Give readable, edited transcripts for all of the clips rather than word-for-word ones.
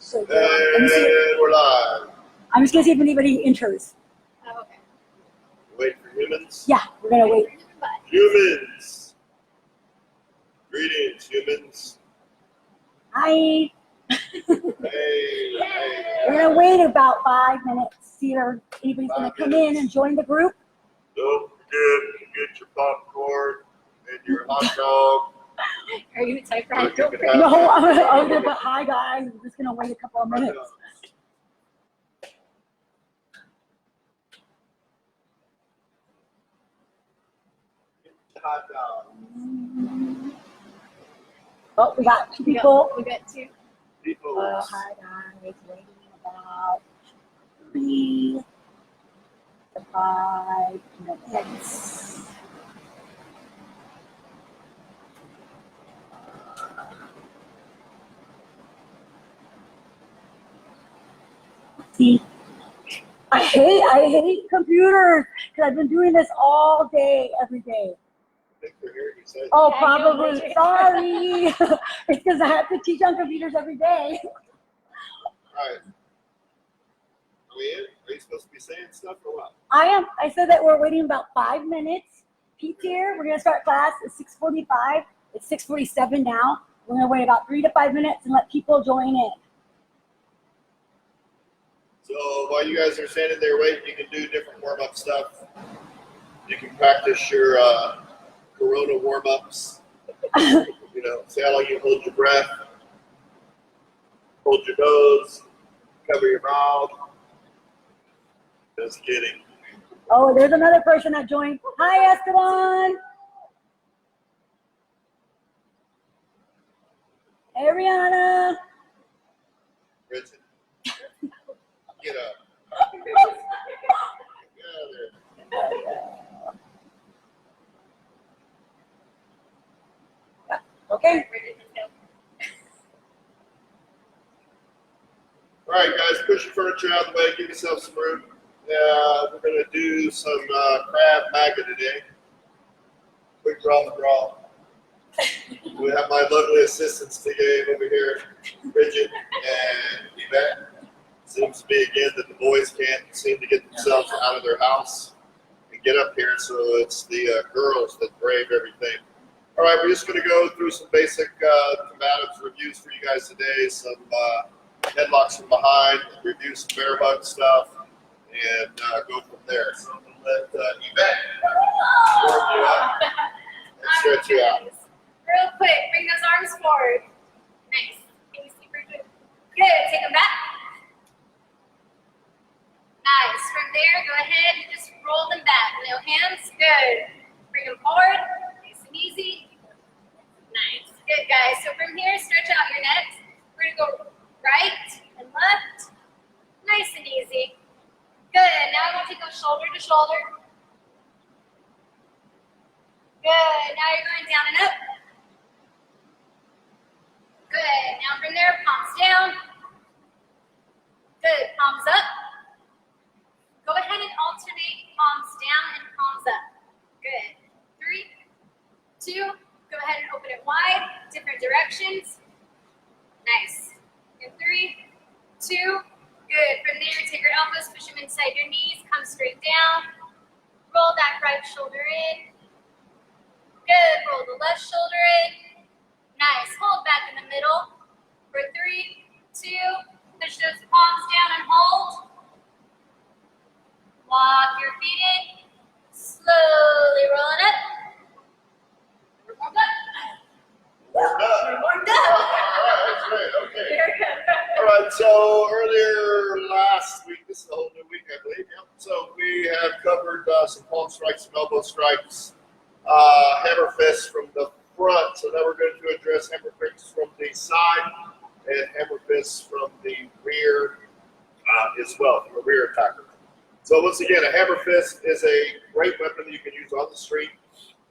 So And we're live. I'm just gonna see if anybody enters. Oh, okay. Wait for humans. Yeah, we're gonna wait. Humans. Greetings, humans. Hi. Hey. We're gonna wait about 5 minutes. See if anybody's gonna come in and join the group. Don't forget to get your popcorn and your hot dog. Are you gonna type Or that? you Don't can forget. have- No, I'm gonna put hi guys. We're just gonna wait a couple of minutes. Hot dog. Oh, we got two people. We got two. People. Hi guys. Waiting about 3 to 5 minutes. See, I hate computers because I've been doing this all day, every day. I think they're hearing you say Oh, Yeah, probably. no, Sorry. It's because I have to teach on computers every day. Alright. Are we in? Are you supposed to be saying stuff or what? I am. I said that we're waiting about 5 minutes. Pete's here. We're gonna start class at 6:45. It's 6:47 now. We're gonna wait about 3 to 5 minutes and let people join in. So while you guys are standing there waiting, you can do different warm-up stuff. You can practice your Corona warm-ups. You know, see how long you hold your breath, hold your nose, cover your mouth. Just kidding. Oh, there's another person that joined. Hi, Esteban. Hey, Rihanna. Bridget, get up. Get out of there. Okay. All right, guys, push your furniture out of the way. Give yourself some room. We're going to do some crab maggot today. Quick draw the draw. We have my lovely assistants today over here, Bridget and Yvette. Seems to be again that the boys can't seem to get themselves out of their house and get up here, so it's the girls that brave everything. All right, we're just going to go through some basic combatives reviews for you guys today, some headlocks from behind, review some bear hug stuff, and go from there. So I'm going to let Yvette warm you up and stretch you out. Real quick, bring those arms forward. Nice. Can you see Bridget? Good. Take them back. Nice. From there, go ahead and just roll them back. No hands. Good. Bring them forward. Nice and easy. Nice. Good, guys. So from here, stretch out your necks. We're going to go right and left. Nice and easy. Good. Now I want you to go shoulder to shoulder. Good. Now you're going down and up. Good. Now from there, palms down. Good. Palms up. Go ahead and alternate palms down and palms up. Good. 3, 2. Go ahead and open it wide. Different directions. Nice. And 3, 2. Good. From there, take your elbows, push them inside your knees. Come straight down. Roll that right shoulder in. Good. Roll the left shoulder in. Nice. Hold back in the middle. For 3, 2. Push those palms down and hold. Walk your feet in. Slowly rolling up. We're warmed up. Warmed up. We're warmed up. All right, that's great. Okay. Very good. All right, so earlier last week, this is a whole new week, I believe. Yep. So we have covered some palm strikes, some elbow strikes, hammer fists from the front. So now we're going to address hammer fists from the side and hammer fists from the rear as well, from a rear attacker. So once again, a hammer fist is a great weapon that you can use on the street.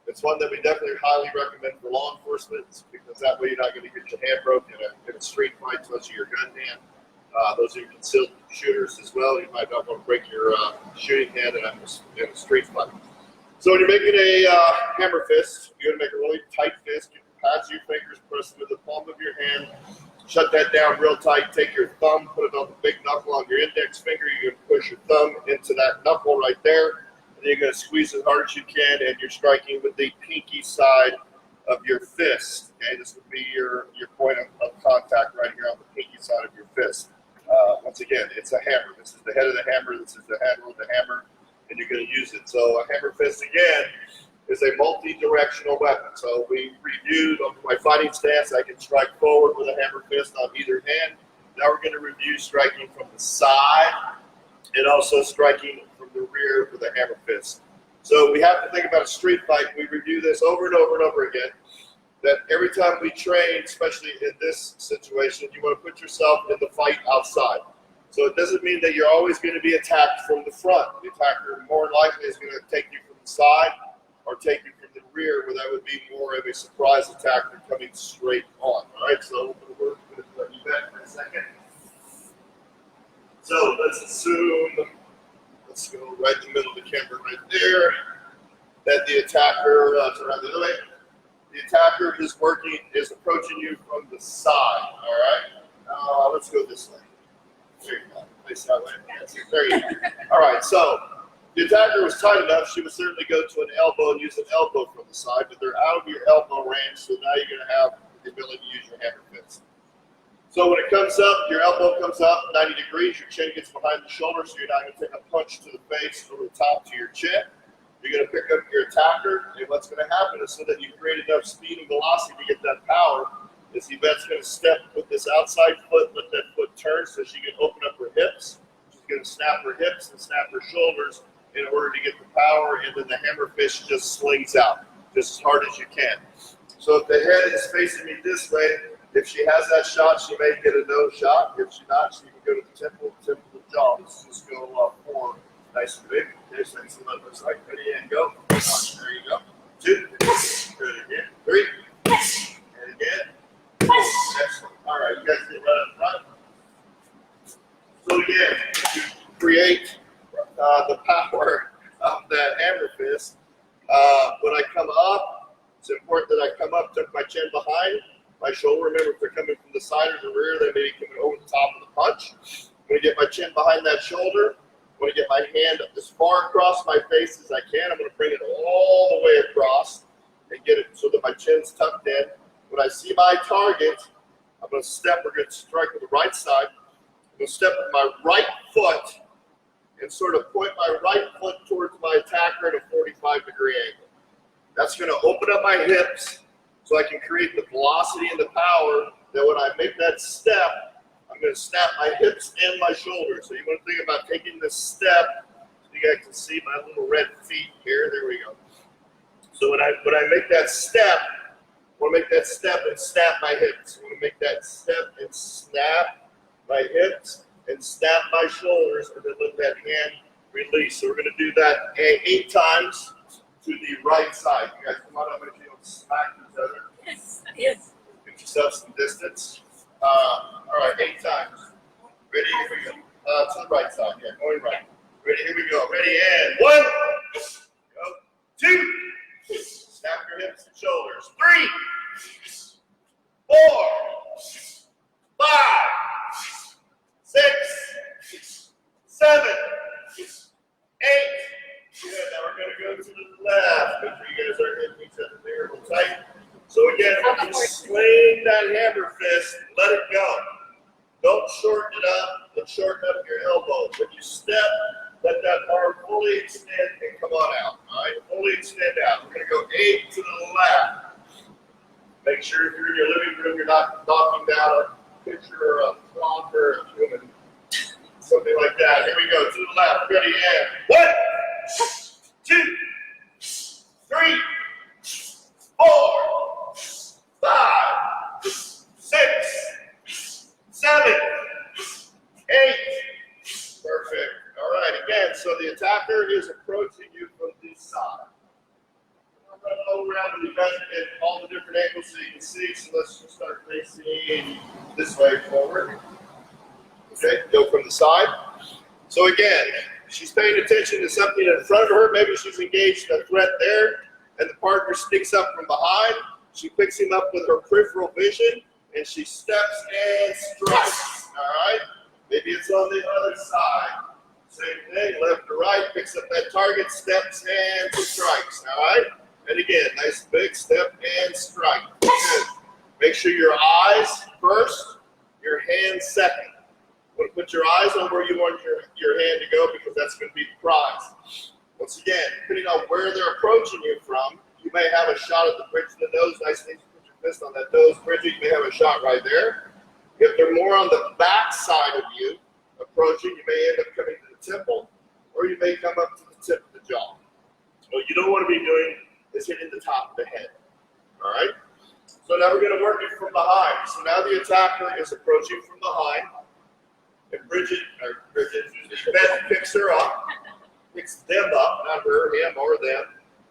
It's one that we definitely highly recommend for law enforcement because that way you're not going to get your hand broken in a street fight, especially your gun hand. Those are your concealed shooters as well. You might not want to break your shooting hand in a street fight. So when you're making a hammer fist, you're going to make a really tight fist. You pass your fingers, press into the palm of your hand, Shut that down real tight. Take your thumb, put it on the big knuckle on your index finger. You're going to push your thumb into that knuckle right there. And then you're going to squeeze as hard as you can, and you're striking with the pinky side of your fist. Okay, this would be your point of contact right here on the pinky side of your fist. Once again, it's a hammer. This is the head of the hammer. This is the handle of the hammer, and you're going to use it. So a hammer fist, again, is a multi-directional weapon. So we reviewed on my fighting stance. I can strike forward with a hammer fist on either hand. Now we're going to review striking from the side and also striking from the rear with a hammer fist. So we have to think about a street fight. We review this over and over and over again. That every time we train, especially in this situation, you want to put yourself in the fight outside. So it doesn't mean that you're always going to be attacked from the front. The attacker more likely is going to take you from the side or take you from the rear, where that would be more of a surprise attack than coming straight on. All right, so we're going to let you back for a second. So let's assume, let's go right in the middle of the camera right there, that the attacker, turn around the other way. The attacker is approaching you from the side, all right? Let's go this way. There you go. Face that way. Yes, there you go. All right, so the attacker was tight enough, she would certainly go to an elbow and use an elbow from the side, but they're out of your elbow range, so now you're going to have the ability to use your hammer fist. So when it comes up, your elbow comes up 90 degrees, your chin gets behind the shoulder, so you're not going to take a punch to the face over the top to your chin. You're going to pick up your attacker, and what's going to happen is so that you create enough speed and velocity to get that power, is Yvette's going to step with this outside foot, let that foot turn so she can open up her hips. She's going to snap her hips and snap her shoulders in order to get the power, and then the hammer fist just slings out just as hard as you can. So if the head is facing me this way, if she has that shot, she may get a no shot. If she's not, she can go to the temple of the jaw. Let's just go 4. Nice and big. There's things on the side. Ready and go. There you go. 2. Good again. 3. And again. Excellent. All right, you guys get right up front. So again, to create the power of that hammer fist, when I come up, it's important that I come up, tuck my chin behind my shoulder. Remember, if they're coming from the side or the rear, they may be coming over the top of the punch. I'm going to get my chin behind that shoulder. I'm going to get my hand up as far across my face as I can. I'm going to bring it all the way across and get it so that my chin's tucked in. When I see my target, I'm going to step. We're going to strike with the right side. I'm going to step with my right foot and sort of point my right foot towards my attacker at a 45-degree angle. That's going to open up my hips so I can create the velocity and the power that when I make that step, I'm going to snap my hips and my shoulders. So you want to think about taking this step. So you guys can see my little red feet here. There we go. So when I make that step, I want to make that step and snap my hips. I want to make that step and snap my hips and snap my shoulders, and then let that hand release. So we're going to do that 8 times to the right side. You guys come on up, make sure you don't smack each other. Yes. Yes. Get yourself some distance. All right, 8 times. Ready? Here we go. To the right side. Yeah, going right. Ready? Here we go. Ready? And 1. Go. 2. Snap your hips and shoulders. 3. 4. 5. 6. 7. 8. Good. Now we're going to go to the left. Make sure you guys are hitting each other there real tight. So again, when you swing that hammer fist, let it go. Don't shorten it up. Don't shorten up your elbow. When you step, let that arm fully extend and come on out. All right, fully extend out. We're going to go 8 to the left. Make sure if you're in your living room, you're not knocking down a picture or a clock or a human, something like that. Here we go, to the left. Ready, and 1, 2, 3, 4, 5, 6, 7, 8. Perfect. All right, again, so the attacker is approaching you from this side. I'm going to go around the event at all the different angles so you can see. So let's just start facing this way forward. Okay, go from the side. So again, she's paying attention to something in front of her. Maybe she's engaged in a threat there, and the partner sneaks up from behind. She picks him up with her peripheral vision, and she steps and strikes. All right? Maybe it's on the other side. Same thing, left to right, picks up that target, steps and strikes. All right? And again, nice big step and strike. Good. Make sure your eyes first, your hands second. You want to put your eyes on where you want your hand to go because that's going to be the prize. Once again, depending on where they're approaching you from, you may have a shot at the bridge of the nose. Nice thing to put your fist on that nose, Bridget. You may have a shot right there. If they're more on the back side of you approaching, you may end up coming to the temple, or you may come up to the tip of the jaw. What you don't want to be doing is hitting the top of the head. All right? So now we're going to work it from behind. So now the attacker is approaching from behind. And Beth picks her up, picks them up, not her, him, or them,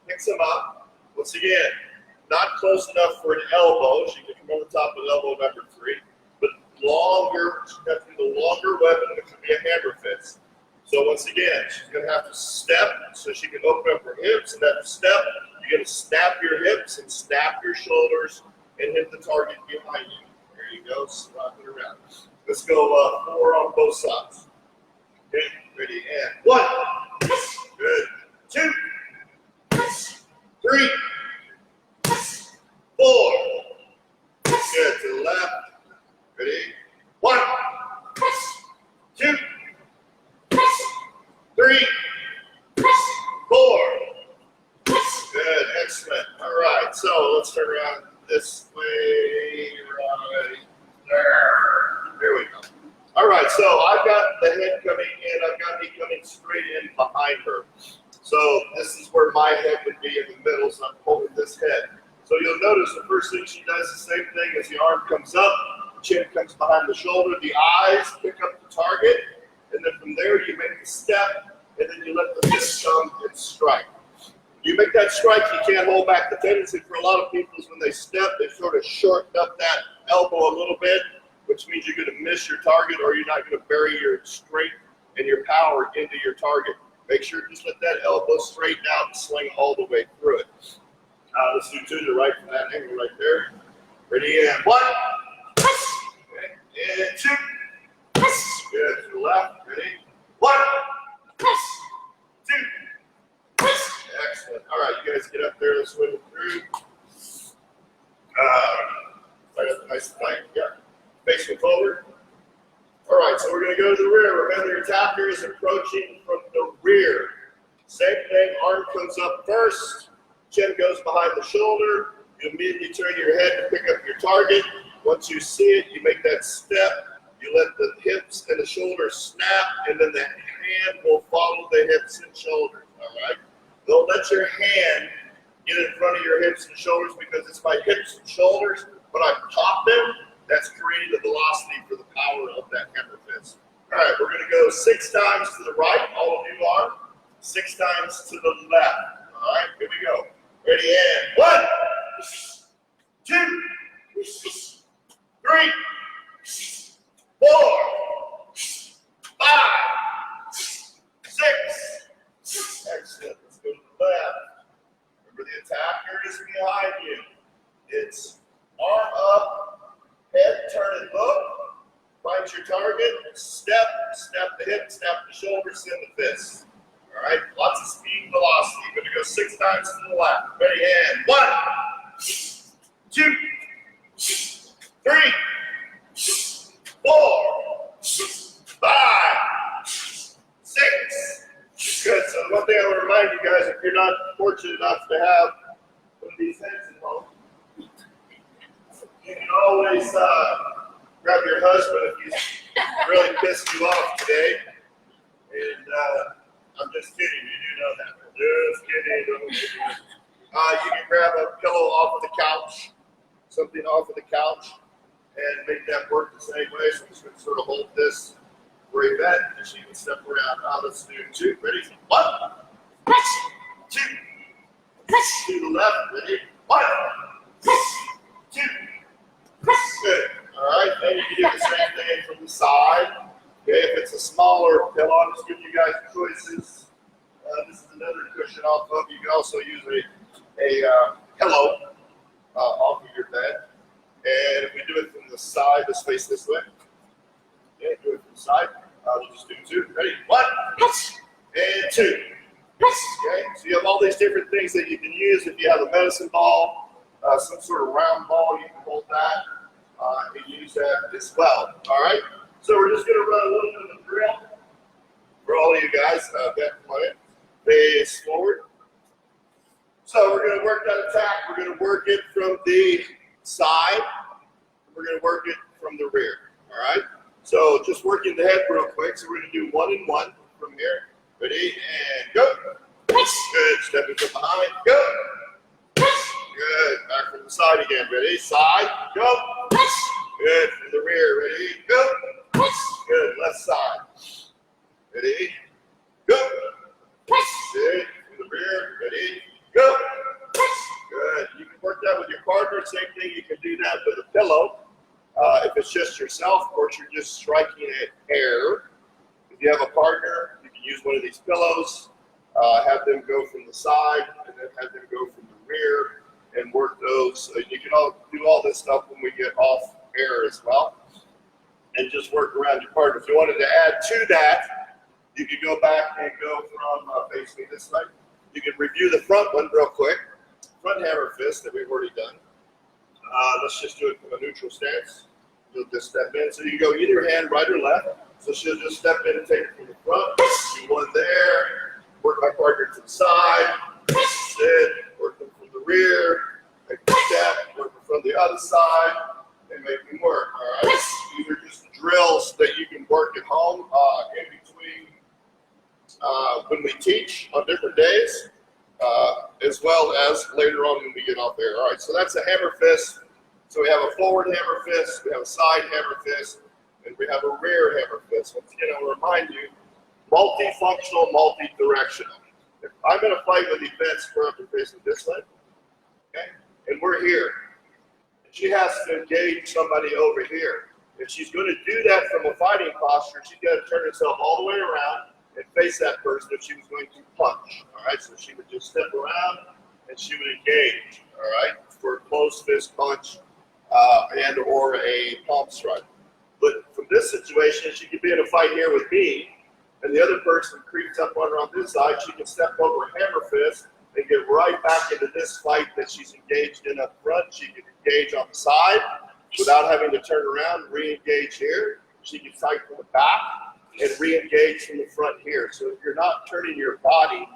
picks them up. Once again, not close enough for an elbow. She can come on the top of elbow number 3, but longer. She has to be the longer weapon. It could be a hammer fist. So once again, she's going to have to step so she can open up her hips. And that step, you're going to snap your hips and snap your shoulders and hit the target behind you. There you go. Slap it around. Let's go 4 on both sides. Okay, ready, and 1. Good. 2. 3. 4. Good. To the left. Ready? 1. 2. 3. 4. Good. Excellent. All right. So let's turn around this way. Right there. There we go. All right. So I've got the head coming in. I've got me coming straight in behind her. So this is where my head would be in the middle. So I'm holding this head. So you'll notice the first thing she does the same thing as the arm comes up, the chin comes behind the shoulder, the eyes pick up the target, and then from there you make the step, and then you let the fist come and strike. You make that strike, you can't hold back. The tendency for a lot of people is when they step, they sort of shorten up that elbow a little bit, which means you're going to miss your target or you're not going to bury your strength and your power into your target. Make sure to just let that elbow straighten out and sling all the way through it. Let's do 2 to the right from that angle right there. Ready, and 1. Okay. And 2. Good, to the left. Ready? 1. 2. Excellent. All right, you guys get up there. Let's swing it through. Right up, nice and tight. Yeah. Facing forward. All right, so we're going to go to the rear. Remember, your attacker is approaching from the rear. Same thing. Arm comes up first. Chin goes behind the shoulder. You immediately turn your head to pick up your target. Once you see it, you make that step. You let the hips and the shoulders snap, and then the hand will follow the hips and shoulders. All right? Don't let your hand get in front of your hips and shoulders because it's my hips and shoulders. When I pop them, that's creating the velocity for the power of that hammer fist. All right, we're going to go 6 times to the right. All of you are. 6 times to the left. All right, here we go. Ready, and 1, 2, 3, 4, 5, 6. Excellent. Let's go to the left. Remember, the attacker is behind you. It's arm up, head turn and look. Find your target. Step, snap the hip, snap the shoulder, send the fist. All right, lots of speed and velocity. We're going to go 6 times to the left. Ready, and 1, 2, 3, 4, 5, 6. Good. So one thing I would remind you guys, if you're not fortunate enough to have one of these heads at home, you can always grab your husband if he's really pissed you off today. And I'm just kidding. You do know that. Just kidding. You can grab a pillow off of the couch, something off of the couch, and make that work the same way. So I'm just going to sort of hold this for Yvette, and she can step around. Let's do 2. Ready? 1, 2. To the left. Ready? 1, 2. Good. All right. Then you can do the same thing from the side. Okay. If it's a smaller pillow, I'm just giving you guys choices. This is another cushion off of. You can also use a pillow off of your bed. And if we do it from the side, let's face this way. Okay, do it from the side. We'll just do 2. Ready? 1, and 2. Okay, so you have all these different things that you can use. If you have a medicine ball, some sort of round ball, you can hold that and use that as well. All right, so we're just going to run a little bit of a drill for all of you guys. Back from my face forward. So we're going to work that attack. We're going to work it from the side. We're going to work it from the rear. All right, so just working the head real quick. So we're going to do 1 and 1 from here. Ready, and go. Good. Stepping from behind. Go. Good. Back from the side again. Ready? Side. Go. Good. From the rear. Ready? Go. Good. Left side. Ready? Go. Good. From the rear. Ready? Go. Good. You can work that with your partner. Same thing. You can do that with a pillow. If it's just yourself, of course, you're just striking at air. If you have a partner, you can use one of these pillows, have them go from the side, and then have them go from the rear, and work those. You can do all this stuff when we get off air as well, and just work around your partner. If you wanted to add to that, you could go back and go from facing this way. You can review the front one real quick. Front hammer fist that we've already done. Let's just do it from a neutral stance. You'll just step in. So you go either hand, right or left. So she'll just step in and take it from the front. Do 1 there. Work my partner to the side. Sit. Work them from the rear. Make a step. Work them from the other side. And make them work. All right. These are just drills that you can work at home in between when we teach on different days, as well as later on when we get off there. All right. So that's a hammer fist. So we have a forward hammer fist. We have a side hammer fist. And we have a rear hammer fist. Once again, I'll remind you, multifunctional, multi-directional. If I'm in a fight with defense, we're up and facing this way, okay? And we're here. And she has to engage somebody over here. If she's going to do that from a fighting posture, she's got to turn herself all the way around and face that person if she was going to punch, all right? So she would just step around and she would engage, all right, for a closed fist punch and or a palm strike. But from this situation, she could be in a fight here with me, and the other person creeps up on her on this side. She can step over a hammer fist and get right back into this fight that she's engaged in up front. She can engage on the side without having to turn around and re-engage here. She can fight from the back and re-engage from the front here. So if you're not turning your body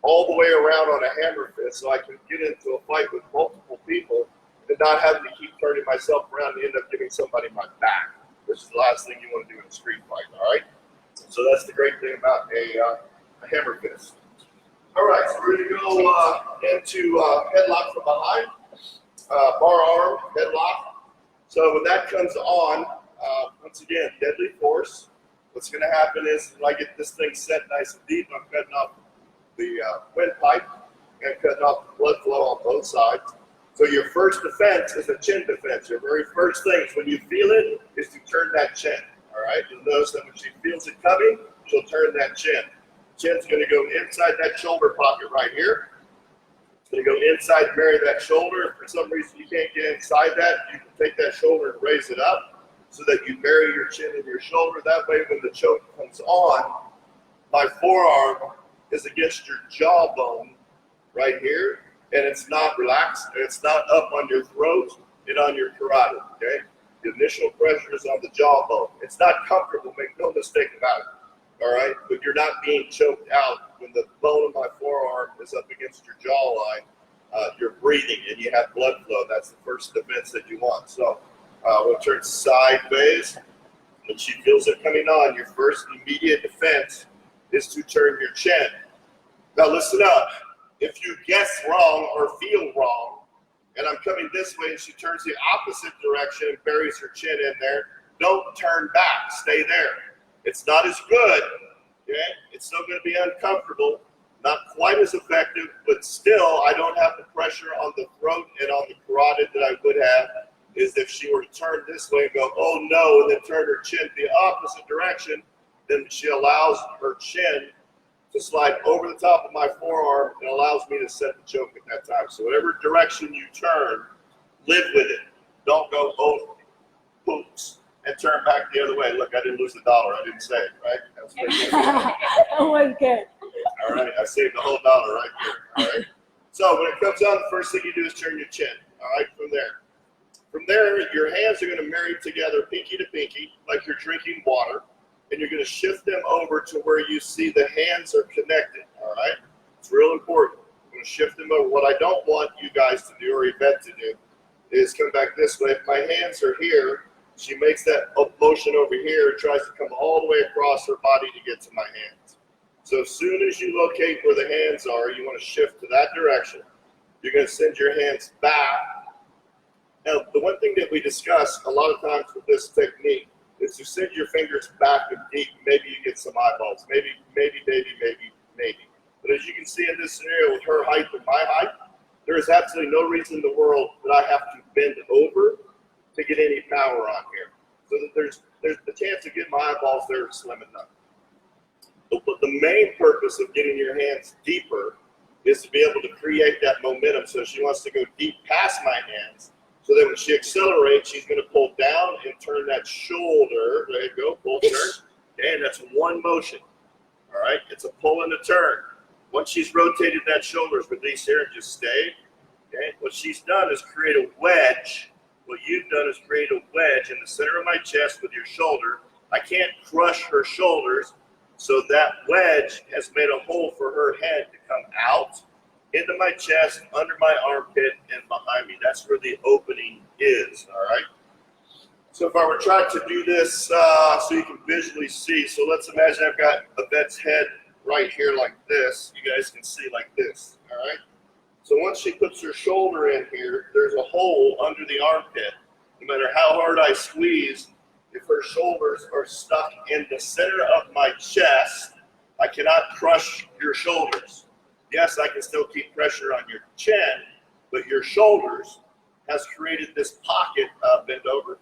all the way around on a hammer fist, so I can get into a fight with multiple people and not having to keep turning myself around and end up giving somebody my back, which is the last thing you want to do in a street fight, all right? So that's the great thing about a hammer fist. All right, so we're going to go into headlock from behind, bar arm, headlock. So when that comes on, once again, deadly force. What's going to happen is when I get this thing set nice and deep, I'm cutting off the windpipe and cutting off the blood flow on both sides. So your first defense is a chin defense. Your very first thing is when you feel it is to turn that chin. All right, you'll notice that when she feels it coming, she'll turn that chin. Chin's going to go inside that shoulder pocket right here. It's going to go inside and marry that shoulder. If for some reason you can't get inside that, you can take that shoulder and raise it up so that you bury your chin in your shoulder. That way when the choke comes on, my forearm is against your jawbone right here, and it's not relaxed, and it's not up on your throat and on your carotid, okay? The initial pressure is on the jawbone. It's not comfortable, make no mistake about it, all right? But you're not being choked out when the bone of my forearm is up against your jawline. You're breathing and you have blood flow. That's the first defense that you want. So when it turns sideways, when she feels it coming on, your first immediate defense is to turn your chin. Now listen up. If you guess wrong or feel wrong, and I'm coming this way and she turns the opposite direction and buries her chin in there, don't turn back, stay there. It's not as good, okay? It's still gonna be uncomfortable, not quite as effective, but still I don't have the pressure on the throat and on the carotid that I would have is if she were to turn this way and go, oh no, and then turn her chin the opposite direction, then she allows her chin to slide over the top of my forearm and allows me to set the choke at that time. So whatever direction you turn, live with it. Don't go, oh, oops, and turn back the other way. Look, I didn't lose $1. I didn't say it, right? That was pretty good. That was good. All right, I saved the whole $1 right there. All right. So when it comes down, the first thing you do is turn your chin. All right, from there, your hands are going to marry together, pinky to pinky, like you're drinking water, and you're going to shift them over to where you see the hands are connected. All right, it's real important. I'm going to shift them over. What I don't want you guys to do, or Yvette to do, is come back this way. If my hands are here, she makes that motion over here and tries to come all the way across her body to get to my hands. So as soon as you locate where the hands are, you want to shift to that direction. You're going to send your hands back. Now, the one thing that we discuss a lot of times with this technique is to send your fingers back and deep. Maybe you get some eyeballs. Maybe. But as you can see in this scenario with her height and my height, there is absolutely no reason in the world that I have to bend over to get any power on here. So that there's the chance of getting my eyeballs there is slim enough. But the main purpose of getting your hands deeper is to be able to create that momentum. So she wants to go deep past my hands, so that when she accelerates, she's going to pull down and turn that shoulder. There you go, pull, turn. And that's one motion. All right, it's a pull and a turn. Once she's rotated that shoulder, release here and just stay. Okay, what she's done is create a wedge. What you've done is create a wedge in the center of my chest with your shoulder. I can't crush her shoulders, so that wedge has made a hole for her head to come out into my chest, under my armpit, and behind me. That's where the opening is, all right? So if I were trying to do this so you can visually see, so let's imagine I've got Yvette's head right here like this. You guys can see like this, all right? So once she puts her shoulder in here, there's a hole under the armpit. No matter how hard I squeeze, if her shoulders are stuck in the center of my chest, I cannot crush your shoulders. Yes, I can still keep pressure on your chin, but your shoulders has created this pocket, bend over,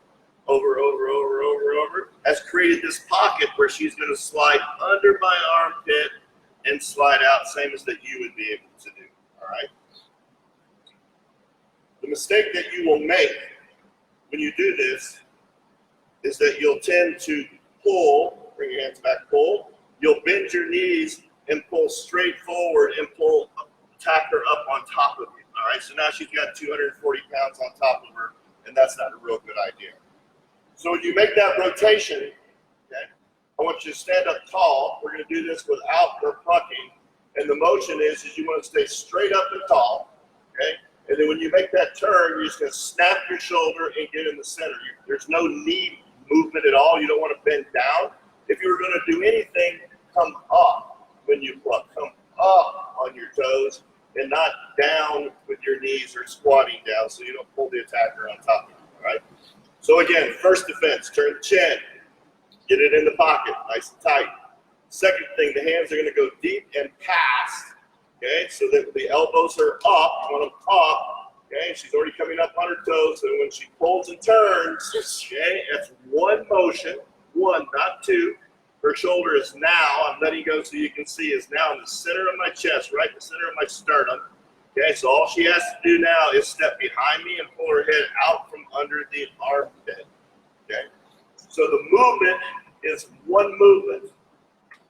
has created this pocket where she's going to slide under my armpit and slide out, same as that you would be able to do, all right? The mistake that you will make when you do this is that you'll tend to pull, bring your hands back, pull, you'll bend your knees and pull straight forward and tack her up on top of you, all right? So now she's got 240 pounds on top of her, and that's not a real good idea. So when you make that rotation, okay, I want you to stand up tall. We're gonna do this without her plucking, and the motion is you wanna stay straight up and tall, okay? And then when you make that turn, you're just gonna snap your shoulder and get in the center. There's no knee movement at all. You don't wanna bend down. If you were gonna do anything, come up when you pluck. Come up on your toes and not down with your knees or squatting down so you don't pull the attacker on top of you, all right? So again, first defense, turn the chin, get it in the pocket, nice and tight. Second thing, the hands are gonna go deep and past, okay? So that the elbows are up, you want them up, okay? She's already coming up on her toes, so when she pulls and turns, okay, that's one motion, one, not two. Her shoulder is now, I'm letting go so you can see, is now in the center of my chest, right in the center of my sternum. Okay, so all she has to do now is step behind me and pull her head out from under the armpit. Okay, so the movement is one movement.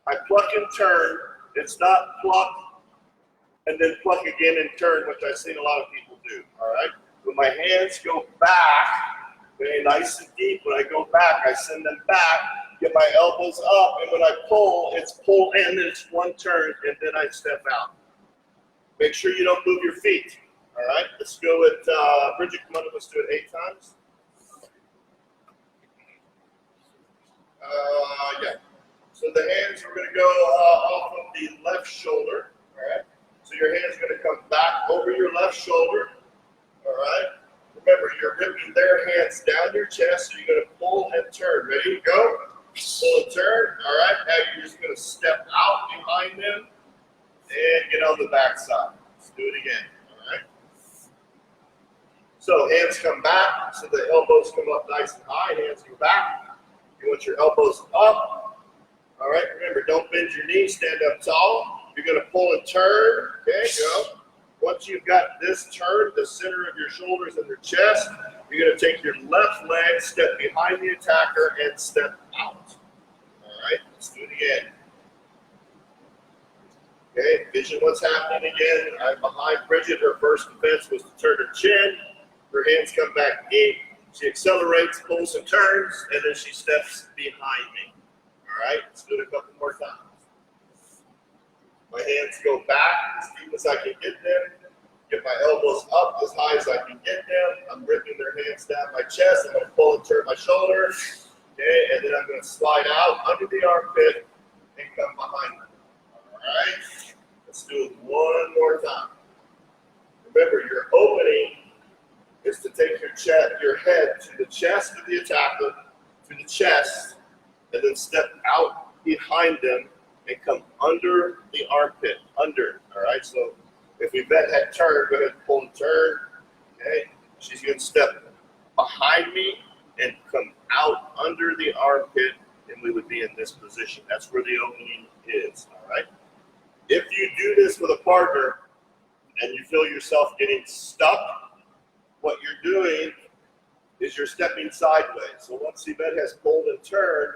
I pluck and turn. It's not pluck and then pluck again and turn, which I've seen a lot of people do. All right, when my hands go back, okay, nice and deep. When I go back, I send them back. Get my elbows up, and when I pull, it's pull in, and it's one turn, and then I step out. Make sure you don't move your feet, all right? Let's go with, Bridget, come on, let's do it 8 times. Yeah. So the hands, we're gonna go off of the left shoulder, all right? So your hand's gonna come back over your left shoulder, all right? Remember, you're ripping their hands down your chest, so you're gonna pull and turn. Ready, go? Pull and turn, all right? Now you're just gonna step out behind them and get on the back side. Let's do it again, all right? So hands come back, so the elbows come up nice and high, hands go back. You want your elbows up, all right? Remember, don't bend your knees, stand up tall. You're gonna pull and turn, okay, go. Once you've got this turn, the center of your shoulders and your chest, You're going to take your left leg, step behind the attacker, and step out. All right, let's do it again. Okay, vision what's happening again. I'm behind Bridget. Her first defense was to turn her chin. Her hands come back deep. She accelerates, pulls and turns, and then she steps behind me. All right, let's do it a couple more times. My hands go back as deep as I can get them. Get my elbows up as high as I can get them. I'm ripping their hands down my chest. I'm going to pull and turn my shoulder. Okay, and then I'm going to slide out under the armpit and come behind them. All right, let's do it one more time. Remember, your opening is to take your head to the chest of the attacker, to the chest, and then step out behind them and come under the armpit, under. All right, so if Yvette had turned, go ahead and pull and turn. Okay, she's going to step behind me and come out under the armpit, and we would be in this position. That's where the opening is. All right. If you do this with a partner and you feel yourself getting stuck, what you're doing is you're stepping sideways. So once Yvette has pulled and turned,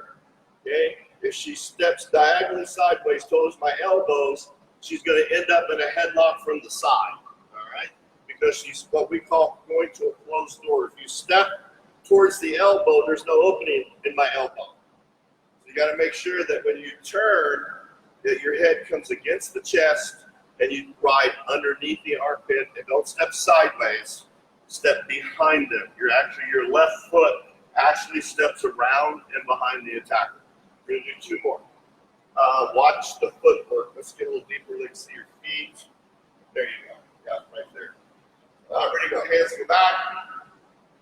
okay, if she steps diagonally sideways towards my elbows, she's going to end up in a headlock from the side, all right? Because she's what we call going to a closed door. If you step towards the elbow, there's no opening in my elbow. So you got to make sure that when you turn, that your head comes against the chest and you ride underneath the armpit, and don't step sideways, step behind them. Your left foot actually steps around and behind the attacker. We're going to do two more. Watch the footwork. Let's get a little deeper. Let's see your feet. There you go. Yeah, right there. Ready to go. Hands go back.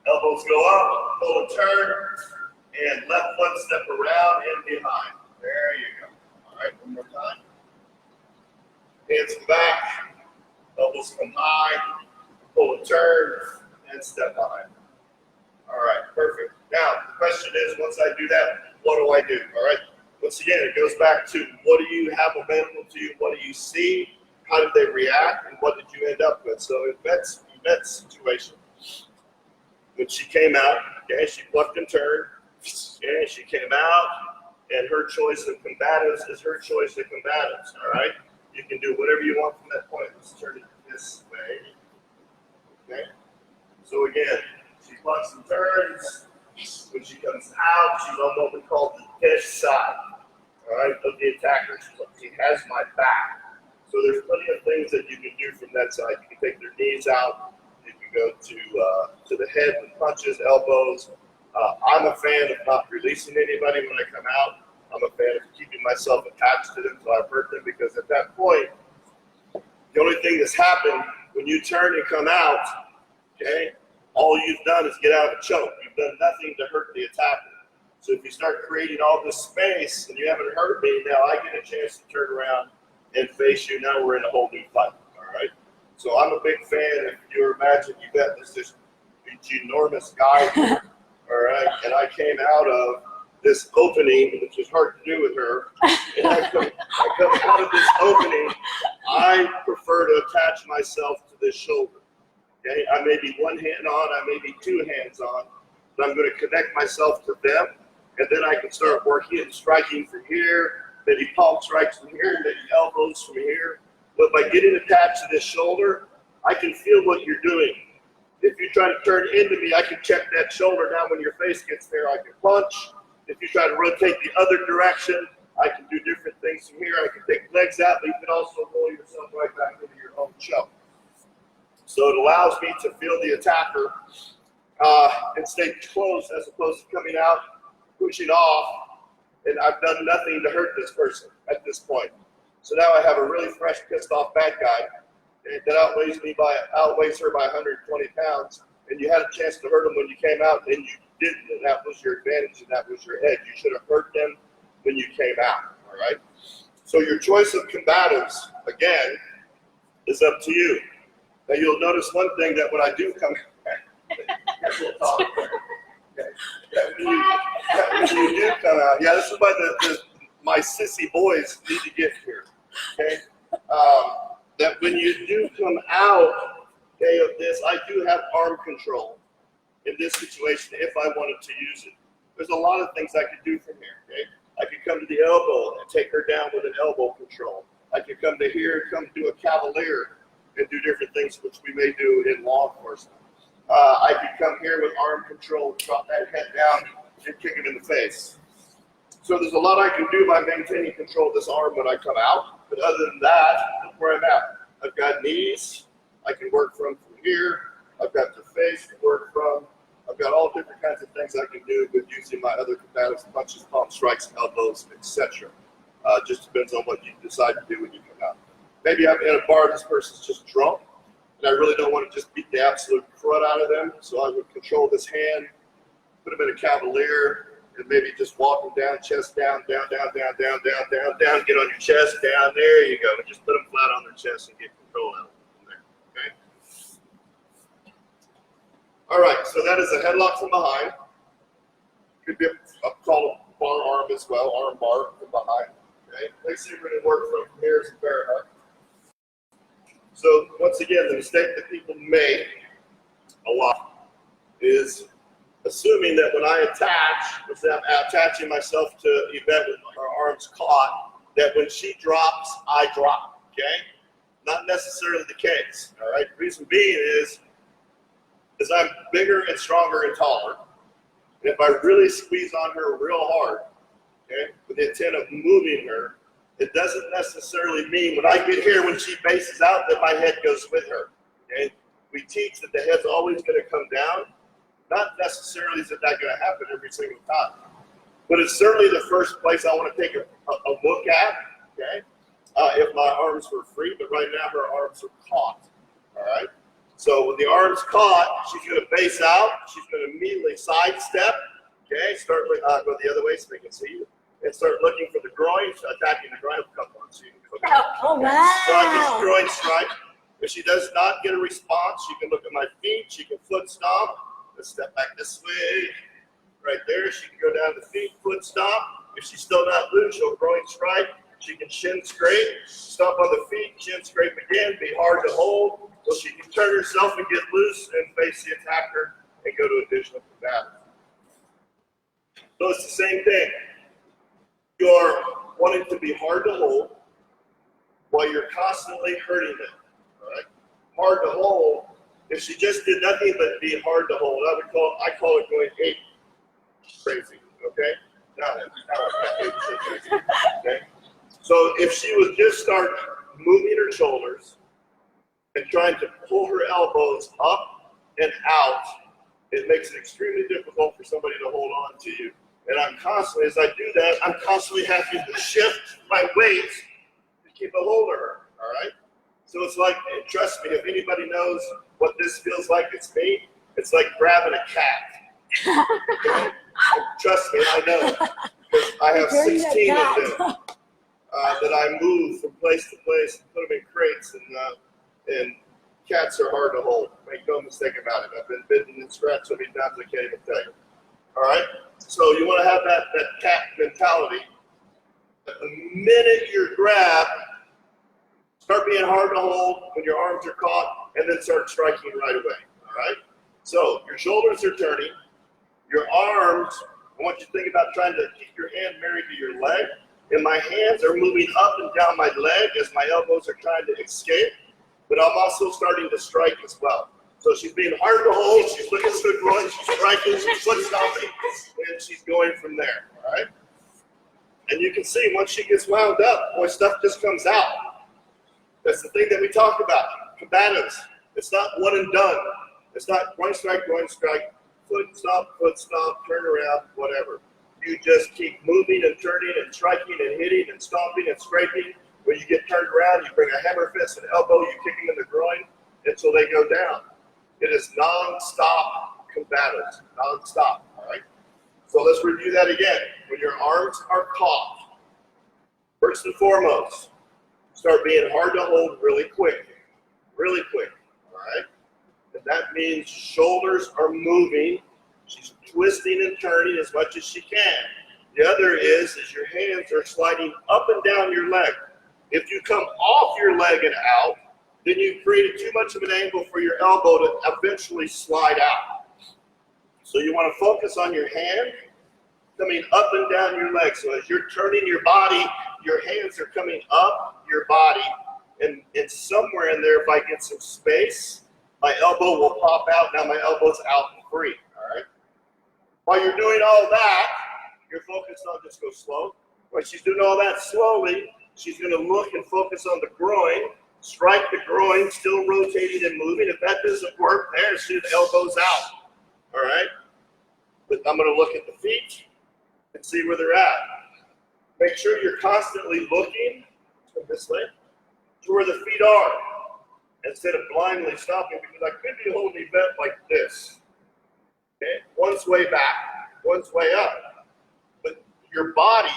Elbows go up. Pull and turn. And left foot step around and behind. There you go. All right, one more time. Hands go back. Elbows come high. Pull and turn. And step behind. All right, perfect. Now, the question is, once I do that, what do I do? All right. Once again, it goes back to what do you have available to you? What do you see? How did they react? And what did you end up with? So Yvette's situation, when she came out, okay, she plucked and turned, okay, she came out, and her choice of combatives is her choice of combatives, all right? You can do whatever you want from that point. Let's turn it this way, okay? So again, she plucks and turns. When she comes out, she's on what we call the dead side, all right, of the attacker. She has my back. So there's plenty of things that you can do from that side. You can take their knees out. You can go to the head with punches, elbows. I'm a fan of not releasing anybody when I come out. I'm a fan of keeping myself attached to them until I've hurt them, because at that point, the only thing that's happened when you turn and come out, okay, all you've done is get out of a choke. You've done nothing to hurt the attacker. So if you start creating all this space and you haven't hurt me, now I get a chance to turn around and face you. Now we're in a whole new fight, all right? So I'm a big fan. If you imagine Yvette was this ginormous guy here, all right? And I came out of this opening, which is hard to do with her. And I come out of this opening, I prefer to attach myself to this shoulder. Okay, I may be one hand on, I may be two hands on, but I'm going to connect myself to them, and then I can start working and striking from here, maybe palm strikes from here, maybe elbows from here. But by getting attached to this shoulder, I can feel what you're doing. If you try to turn into me, I can check that shoulder. Now when your face gets there, I can punch. If you try to rotate the other direction, I can do different things from here. I can take legs out, but you can also roll yourself right back into your own choke. So it allows me to feel the attacker and stay close as opposed to coming out, pushing off, and I've done nothing to hurt this person at this point. So now I have a really fresh, pissed off bad guy that outweighs her by 120 pounds, and you had a chance to hurt him when you came out, and you didn't, and that was your advantage, and that was your edge. You should have hurt them when you came out, all right? So your choice of combatives, again, is up to you. Now you'll notice one thing, that when I do come back, we'll talk. Okay. When you do come out, yeah, this is why my sissy boys need to get here. Okay, that when you do come out, okay, of this, I do have arm control. in this situation if I wanted to use it. There's a lot of things I could do from here, okay? I could come to the elbow and take her down with an elbow control. I could come to here, come do a cavalier and do different things, which we may do in law enforcement. I could come here with arm control, drop that head down, and kick him in the face. So there's a lot I can do by maintaining control of this arm when I come out. But other than that, look where I'm at. I've got knees I can work from here. I've got the face to work from. I've got all different kinds of things I can do with using my other combatives, punches, palm strikes, elbows, etc. Just depends on what you decide to do when you come out. Maybe I'm in a bar, this person's just drunk, and I really don't want to just beat the absolute crud out of them, so I would control this hand, put them in a cavalier, and maybe just walk them down, chest down, down, down, down, down, down, down, down, get on your chest, down, there you go, and just put them flat on their chest and get control out of them from there, okay? All right, so that is a headlock from behind. Could be called a bar arm as well, arm bar from behind. Okay, let's see if we're going to work from here as a bear hug. So once again, the mistake that people make a lot is assuming that when I attach, which I'm attaching myself to Yvette with her arms caught, that when she drops, I drop. Okay, not necessarily the case. All right, the reason being is I'm bigger and stronger and taller. And if I really squeeze on her real hard, okay, with the intent of moving her, it doesn't necessarily mean when I get here, when she bases out, that my head goes with her. Okay, we teach that the head's always going to come down. Not necessarily is it not going to happen every single time, but it's certainly the first place I want to take a look at. Okay, if my arms were free, but right now her arms are caught. All right. So when the arm's caught, she's going to base out. She's going to immediately sidestep. Okay, start go the other way so they can see you, and start looking for the groin, attacking the groin. Come on, so you can Oh, wow. strike, groin strike. If she does not get a response, she can look at my feet. She can foot stomp. Let's step back this way. Right there, she can go down the feet, foot stomp. If she's still not loose, she'll groin strike. She can shin scrape, stomp on the feet, shin scrape again, be hard to hold. So she can turn herself and get loose and face the attacker and go to additional combat. So it's the same thing. You're wanting to be hard to hold while you're constantly hurting them. All right? Hard to hold. If she just did nothing but be hard to hold, I call it going ape crazy. Okay? Okay? So if she would just start moving her shoulders and trying to pull her elbows up and out, it makes it extremely difficult for somebody to hold on to you. And I'm constantly, as I do that, I'm constantly having to shift my weight to keep a hold of her, all right? So it's like, trust me, if anybody knows what this feels like, it's me. It's like grabbing a cat. Okay? Trust me, I know. Because I have 16 of them that I move from place to place and put them in crates, and cats are hard to hold. Make no mistake about it. I've been bitten and scratched so many times I can't even tell you. All right? So you want to have that cat mentality. The minute you're grabbed, start being hard to hold when your arms are caught, and then start striking right away. All right? So your shoulders are turning. Your arms, I want you to think about trying to keep your hand married to your leg. And my hands are moving up and down my leg as my elbows are trying to escape. But I'm also starting to strike as well. So she's being hard to hold. She's looking for the groin. She's striking. She's foot stomping. And she's going from there. All right? And you can see once she gets wound up, boy, stuff just comes out. That's the thing that we talk about. Combatives. It's not one and done. It's not groin strike, foot stomp, turn around, whatever. You just keep moving and turning and striking and hitting and stomping and scraping. When you get turned around, you bring a hammer fist, an elbow, you kick them in the groin until they go down. It is non-stop combatives, non-stop, all right? So let's review that again. When your arms are caught, first and foremost, start being hard to hold really quick, all right? And that means shoulders are moving. She's twisting and turning as much as she can. The other is your hands are sliding up and down your leg. If you come off your leg and out, then you created too much of an angle for your elbow to eventually slide out. So you want to focus on your hand coming up and down your leg. So as you're turning your body, your hands are coming up your body. And somewhere in there, if I get some space, my elbow will pop out. Now my elbow's out and free, all right? While you're doing all that, you're focused on, just go slow. While she's doing all that slowly, she's gonna look and focus on the groin, strike the groin, still rotating and moving. If that doesn't work there, see the elbow's out, all right? But I'm gonna look at the feet and see where they're at. Make sure you're constantly looking this way to where the feet are instead of blindly stopping, because I could be holding the bent like this. Okay, one's way back, one's way up. But your body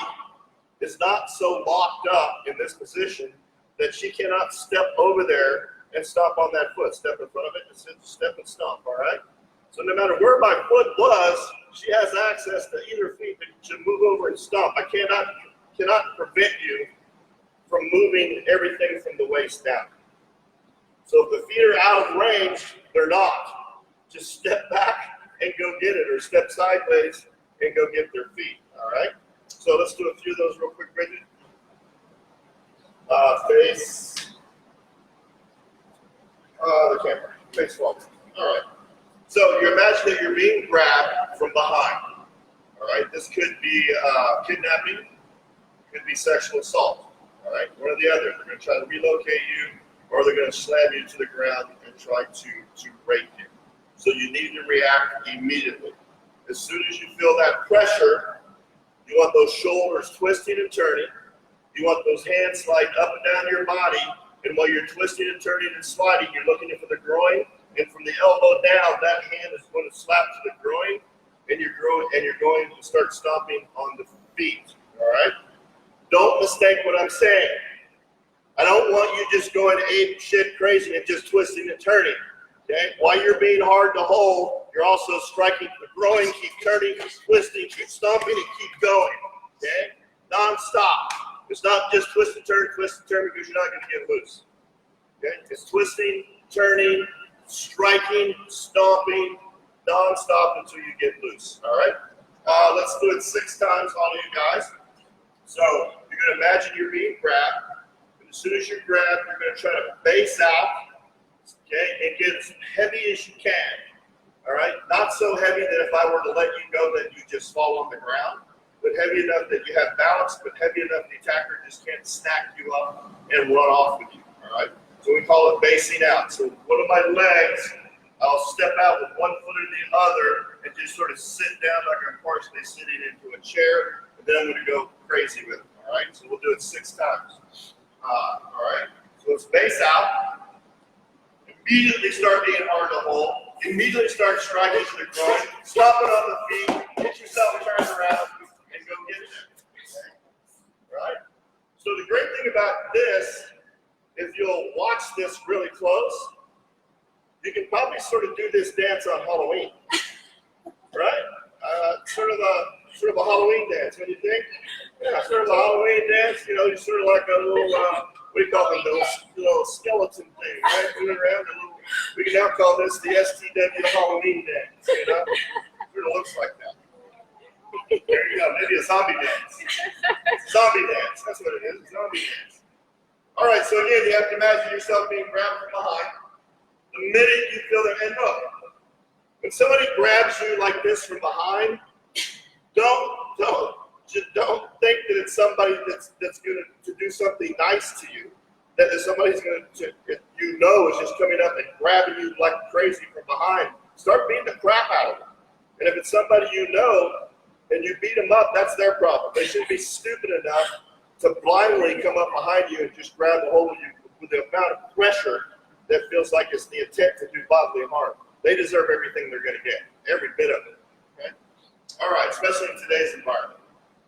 is not so locked up in this position that she cannot step over there and stomp on that foot. Step in front of it and step and stomp, all right? So no matter where my foot was, she has access to either feet to move over and stomp. I cannot prevent you from moving everything from the waist down. So if the feet are out of range, they're not. Just step back and go get it, or step sideways and go get their feet, all right? So let's do a few of those real quick, Bridget. Face the camera, face forward, all right. So you imagine that you're being grabbed from behind, all right? This could be kidnapping, could be sexual assault, all right? One or the other. They're gonna try to relocate you, or they're gonna slam you to the ground and try to rape you. So you need to react immediately. As soon as you feel that pressure, you want those shoulders twisting and turning. You want those hands sliding up and down your body. And while you're twisting and turning and sliding, you're looking for the groin. And from the elbow down, that hand is going to slap to the groin. And you're going to start stomping on the feet. All right? Don't mistake what I'm saying. I don't want you just going ape shit crazy and just twisting and turning. Okay? While you're being hard to hold, you're also striking the groin, keep turning, keep twisting, keep stomping, and keep going. Okay? Non-stop. It's not just twist and turn because you're not going to get loose. Okay? It's twisting, turning, striking, stomping, non-stop until you get loose. All right? Let's do it 6 times, all of you guys. So you're going to imagine you're being grabbed. And as soon as you're grabbed, you're going to try to base out. Okay, and get as heavy as you can, all right? Not so heavy that if I were to let you go that you just fall on the ground, but heavy enough that you have balance, but heavy enough the attacker just can't snack you up and run off with you, all right? So we call it basing out. So one of my legs, I'll step out with one foot or the other and just sort of sit down like I'm partially sitting into a chair, and then I'm gonna go crazy with it, all right? So we'll do it 6 times, all right? So let's base out. Immediately start being hard to hold. Immediately start striking to the groin. Stop it on the feet. Get yourself turned around and go get it. Okay? Right? So the great thing about this, if you'll watch this really close, you can probably sort of do this dance on Halloween. Right? Sort of a Halloween dance, what do you think? Yeah, sort of a Halloween dance. You know, you're sort of like a little. What do you call them? Those little skeleton thing, right? Moving around a little. We can now call this the STW Halloween dance. You know, it sort of looks like that. There you go. Maybe a zombie dance. Zombie dance. That's what it is. Zombie dance. All right. So again, you have to imagine yourself being grabbed from behind. The minute you feel their end hook, when somebody grabs you like this from behind, don't think that it's somebody that's going to do something nice to you. That is somebody's going to, is just coming up and grabbing you like crazy from behind. Start beating the crap out of them. And if it's somebody you know and you beat them up, that's their problem. They shouldn't be stupid enough to blindly come up behind you and just grab a hold of you with the amount of pressure that feels like it's the intent to do bodily harm. They deserve everything they're going to get, every bit of it. Okay? All right, especially in today's environment.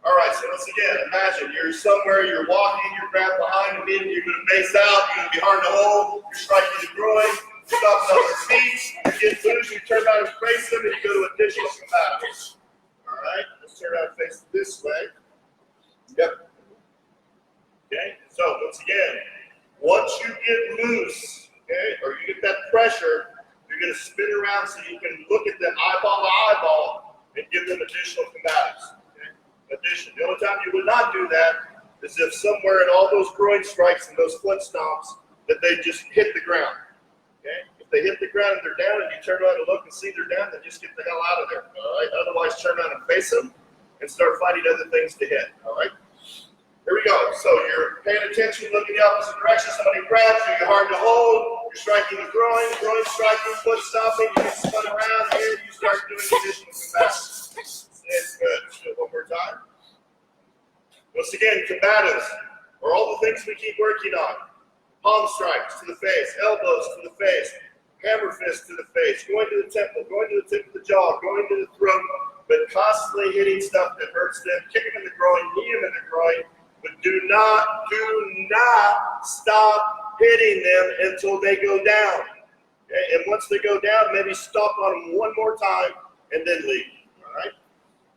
All right, so once again, imagine you're somewhere, you're walking, you're grabbed behind the you're going to base out, you're going to be hard to hold, you're striking the groin, stop on the feet, you get loose, you turn around and face them, and you go to additional combatants. All right, let's turn around and face this way. Yep. Okay, so once again, once you get loose, okay, or you get that pressure, you're going to spin around so you can look at them eyeball to eyeball and give them additional combatives. Okay? Addition. The only time you would not do that is if somewhere in all those groin strikes and those foot stomps that they just hit the ground. Okay? If they hit the ground and they're down and you turn around and look and see they're down, then just get the hell out of there. All right? Otherwise, turn around and face them and start finding other things to hit. All right? Here we go. So you're paying attention, looking the opposite direction. Somebody grabs you, you're hard to hold. You're striking the groin striking, foot stomping. You get spun around here. You start doing additional combatives. It's good. Do it one more time. Once again, combatives are all the things we keep working on. Palm strikes to the face, elbows to the face, hammer fist to the face, going to the temple, going to the tip of the jaw, going to the throat, but constantly hitting stuff that hurts them, kick them in the groin, knee them in the groin. But do not stop hitting them until they go down. Okay? And once they go down, maybe stomp on them one more time and then leave. All right?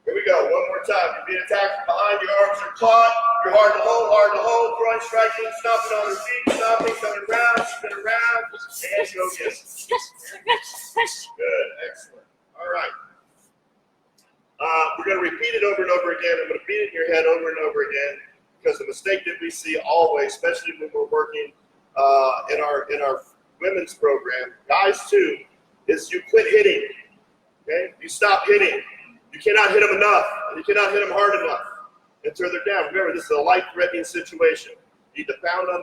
Here we go. One more time. You're being attacked from behind. Your arms are caught. You're hard to hold. Groin striking, stomping on their feet, stomping, coming around, spin around, and go get it. Good. Excellent. All right. We're going to repeat it over and over again. I'm going to beat it in your head over and over again. Because the mistake that we see always, especially when we're working in our women's program, guys too, is you quit hitting. Okay, you stop hitting. You cannot hit them enough. You cannot hit them hard enough until they're down. Remember, this is a life-threatening situation. You need to pound on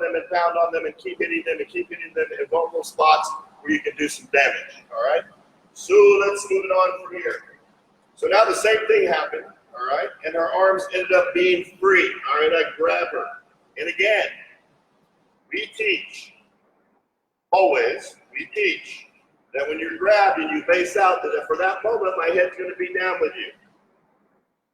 them and keep hitting them in vulnerable spots where you can do some damage. All right. So let's move it on from here. So now the same thing happened. All right, and her arms ended up being free. All right, I grab her. And again, we teach that when you're grabbed and you base out, that for that moment, my head's going to be down with you.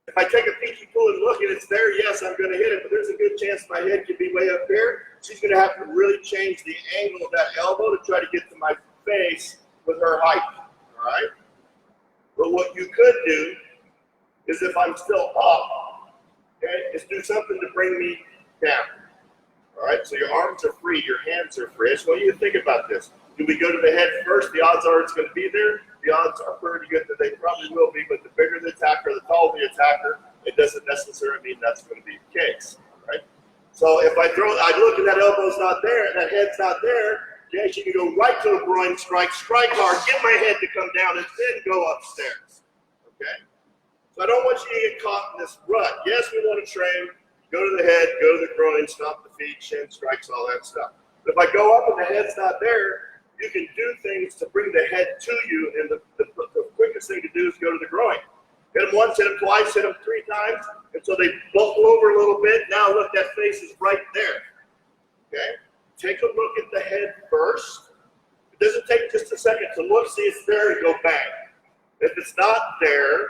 If I take a peeky pull and look and it's there, yes, I'm going to hit it, but there's a good chance my head could be way up here. She's going to have to really change the angle of that elbow to try to get to my face with her height. All right? But what you could do is if I'm still up, okay, is do something to bring me down. All right, so your arms are free, your hands are free. I just want you to think about this. Do we go to the head first? The odds are it's going to be there. The odds are pretty good that they probably will be, but the bigger the attacker, the taller the attacker, it doesn't necessarily mean that's going to be the case. All right? So if I look and that elbow's not there, and that head's not there, okay, she can go right to a groin strike hard, get my head to come down, and then go upstairs. Okay? So I don't want you to get caught in this rut. Yes, we want to train, go to the head, go to the groin, stomp the feet, shin strikes, all that stuff. But if I go up and the head's not there, you can do things to bring the head to you, and the quickest thing to do is go to the groin. Hit them once, hit them twice, hit them 3 times, until they buckle over a little bit. Now look, that face is right there. Okay? Take a look at the head first. It doesn't take just a second to look, see it's there, and go bang. If it's not there,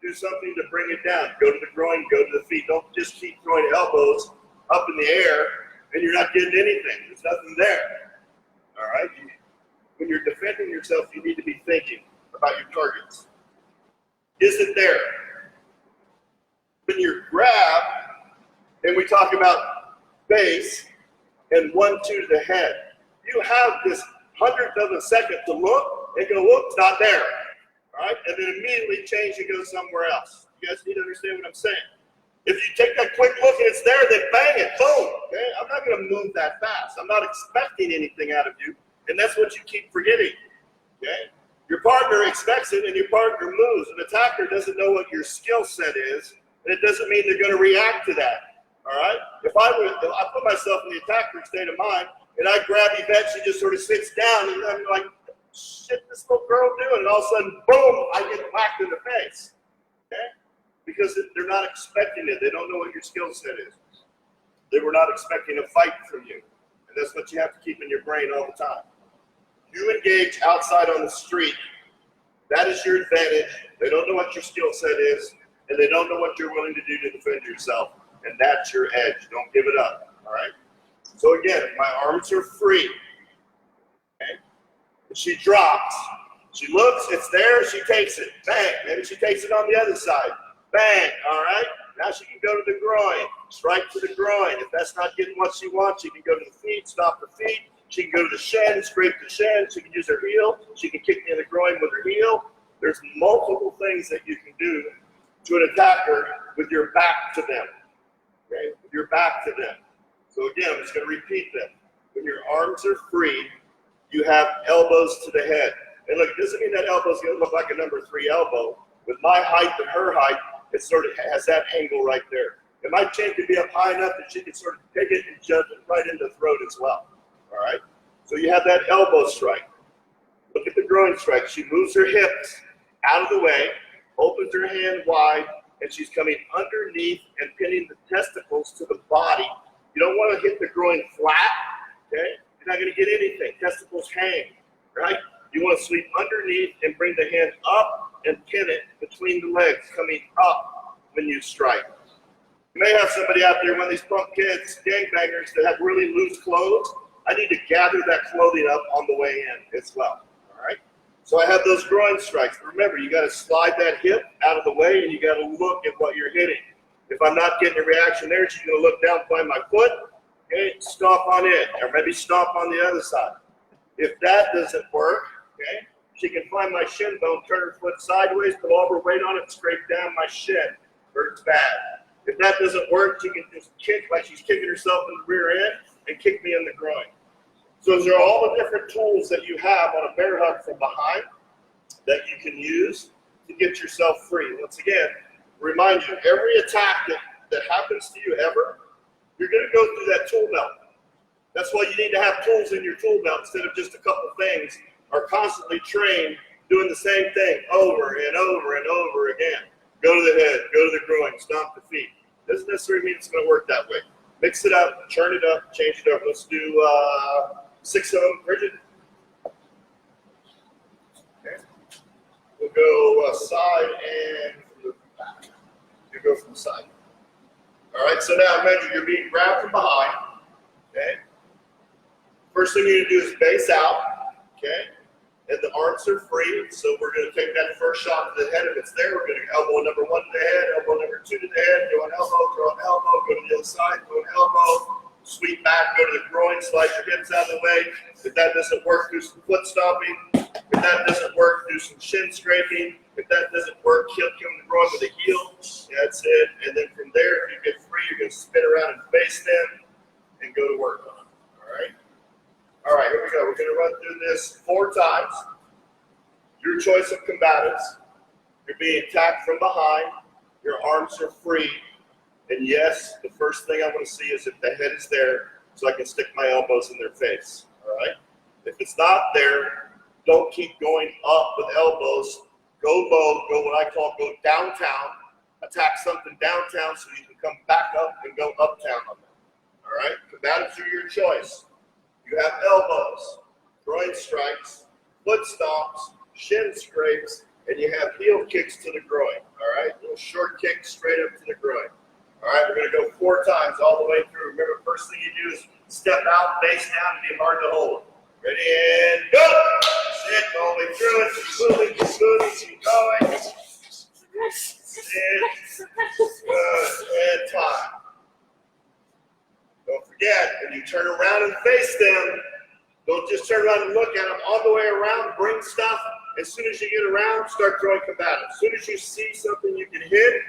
do something to bring it down. Go to the groin, go to the feet. Don't just keep throwing elbows up in the air and you're not getting anything. There's nothing there. All right? When you're defending yourself, you need to be thinking about your targets. Is it there? When you're grabbed, and we talk about base and 1-2 to the head, you have this 100th of a second to look and go, whoops, not there. All right, and then immediately change and go somewhere else. You guys need to understand what I'm saying. If you take that quick look and it's there, then bang it, boom. Okay, I'm not going to move that fast. I'm not expecting anything out of you, and that's what you keep forgetting. Okay, your partner expects it, and your partner moves. An attacker doesn't know what your skill set is, and it doesn't mean they're going to react to that. All right, if I put myself in the attacking state of mind, and I grab Yvette, she just sort of sits down, and I'm like, shit, this little girl doing? And all of a sudden, boom, I get whacked in the face. Okay? Because they're not expecting it. They don't know what your skill set is. They were not expecting a fight from you. And that's what you have to keep in your brain all the time. You engage outside on the street. That is your advantage. They don't know what your skill set is, and they don't know what you're willing to do to defend yourself. And that's your edge. Don't give it up. All right? So again, my arms are free. Okay? She drops. She looks, it's there, she takes it. Bang. Maybe she takes it on the other side. Bang. All right? Now she can go to the groin. Strike to the groin. If that's not getting what she wants, she can go to the feet, stop the feet, She can go to the shin, scrape the shin. She can use her heel. She can kick me in the groin with her heel. There's multiple things that you can do to an attacker with your back to them. Okay? With your back to them. So again, I'm just going to repeat them. When your arms are free, you have elbows to the head. And look, it doesn't mean that elbow's going to look like a number 3 elbow. With my height and her height, it sort of has that angle right there. And my chin could be up high enough that she could sort of take it and jump it right into the throat as well. All right? So you have that elbow strike. Look at the groin strike. She moves her hips out of the way, opens her hand wide, and she's coming underneath and pinning the testicles to the body. You don't want to hit the groin flat, okay? You're not going to get anything. Testicles hang, right? You want to sweep underneath and bring the hand up and pin it between the legs, coming up when you strike. You may have somebody out there, one of these punk kids, gangbangers, that have really loose clothes. I need to gather that clothing up on the way in as well, all right? So I have those groin strikes. Remember, you got to slide that hip out of the way, and you got to look at what you're hitting. If I'm not getting a reaction there, she's going to look down, find my foot, okay, stomp on it, or maybe stomp on the other side. If that doesn't work, okay, she can find my shin bone, turn her foot sideways, put all her weight on it, scrape down my shin. Hurts bad. If that doesn't work, she can just kick like she's kicking herself in the rear end and kick me in the groin. So those are all the different tools that you have on a bear hug from behind that you can use to get yourself free. Once again, remind you, every attack that happens to you ever, you're going to go through that tool belt. That's why you need to have tools in your tool belt instead of just a couple things, or constantly trained doing the same thing over and over and over again. Go to the head, go to the groin, stomp the feet. Doesn't necessarily mean it's going to work that way. Mix it up, churn it up, change it up. Let's do 6 of them. Bridget. Okay. We'll go side and from the back. You go from the side. All right, so now imagine you're being grabbed from behind. Okay. First thing you need to do is base out. Okay. And the arms are free, so we're going to take that first shot to the head. If it's there, we're going to elbow number 1 to the head, elbow number 2 to the head, go an elbow, go to the other side, go an elbow, sweep back, go to the groin, slide your hips out of the way. If that doesn't work, do some foot stomping. If that doesn't work, do some shin scraping. If that doesn't work, kick him in the groin with a heel. That's it. And then from there, if you get free, you're going to spin around and face them and go to work on it. All right? All right, here we go. We're going to run through this 4 times. Your choice of combatants. You're being attacked from behind. Your arms are free. And yes, the first thing I want to see is if the head is there so I can stick my elbows in their face. All right? If it's not there, don't keep going up with elbows. Go low. Go what I call go downtown. Attack something downtown so you can come back up and go uptown on them. All right? Combatants are your choice. You have elbows, groin strikes, foot stomps, shin scrapes, and you have heel kicks to the groin. All right, little short kick straight up to the groin. All right, we're going to go 4 times all the way through. Remember, first thing you do is step out, face down, and be hard to hold. Ready, and go! Sit all the way through it. Keep moving, keep going. Sit. Good. And time. Don't forget, when you turn around and face them, don't just turn around and look at them. On the way around, bring stuff. As soon as you get around, start throwing combatants. As soon as you see something you can hit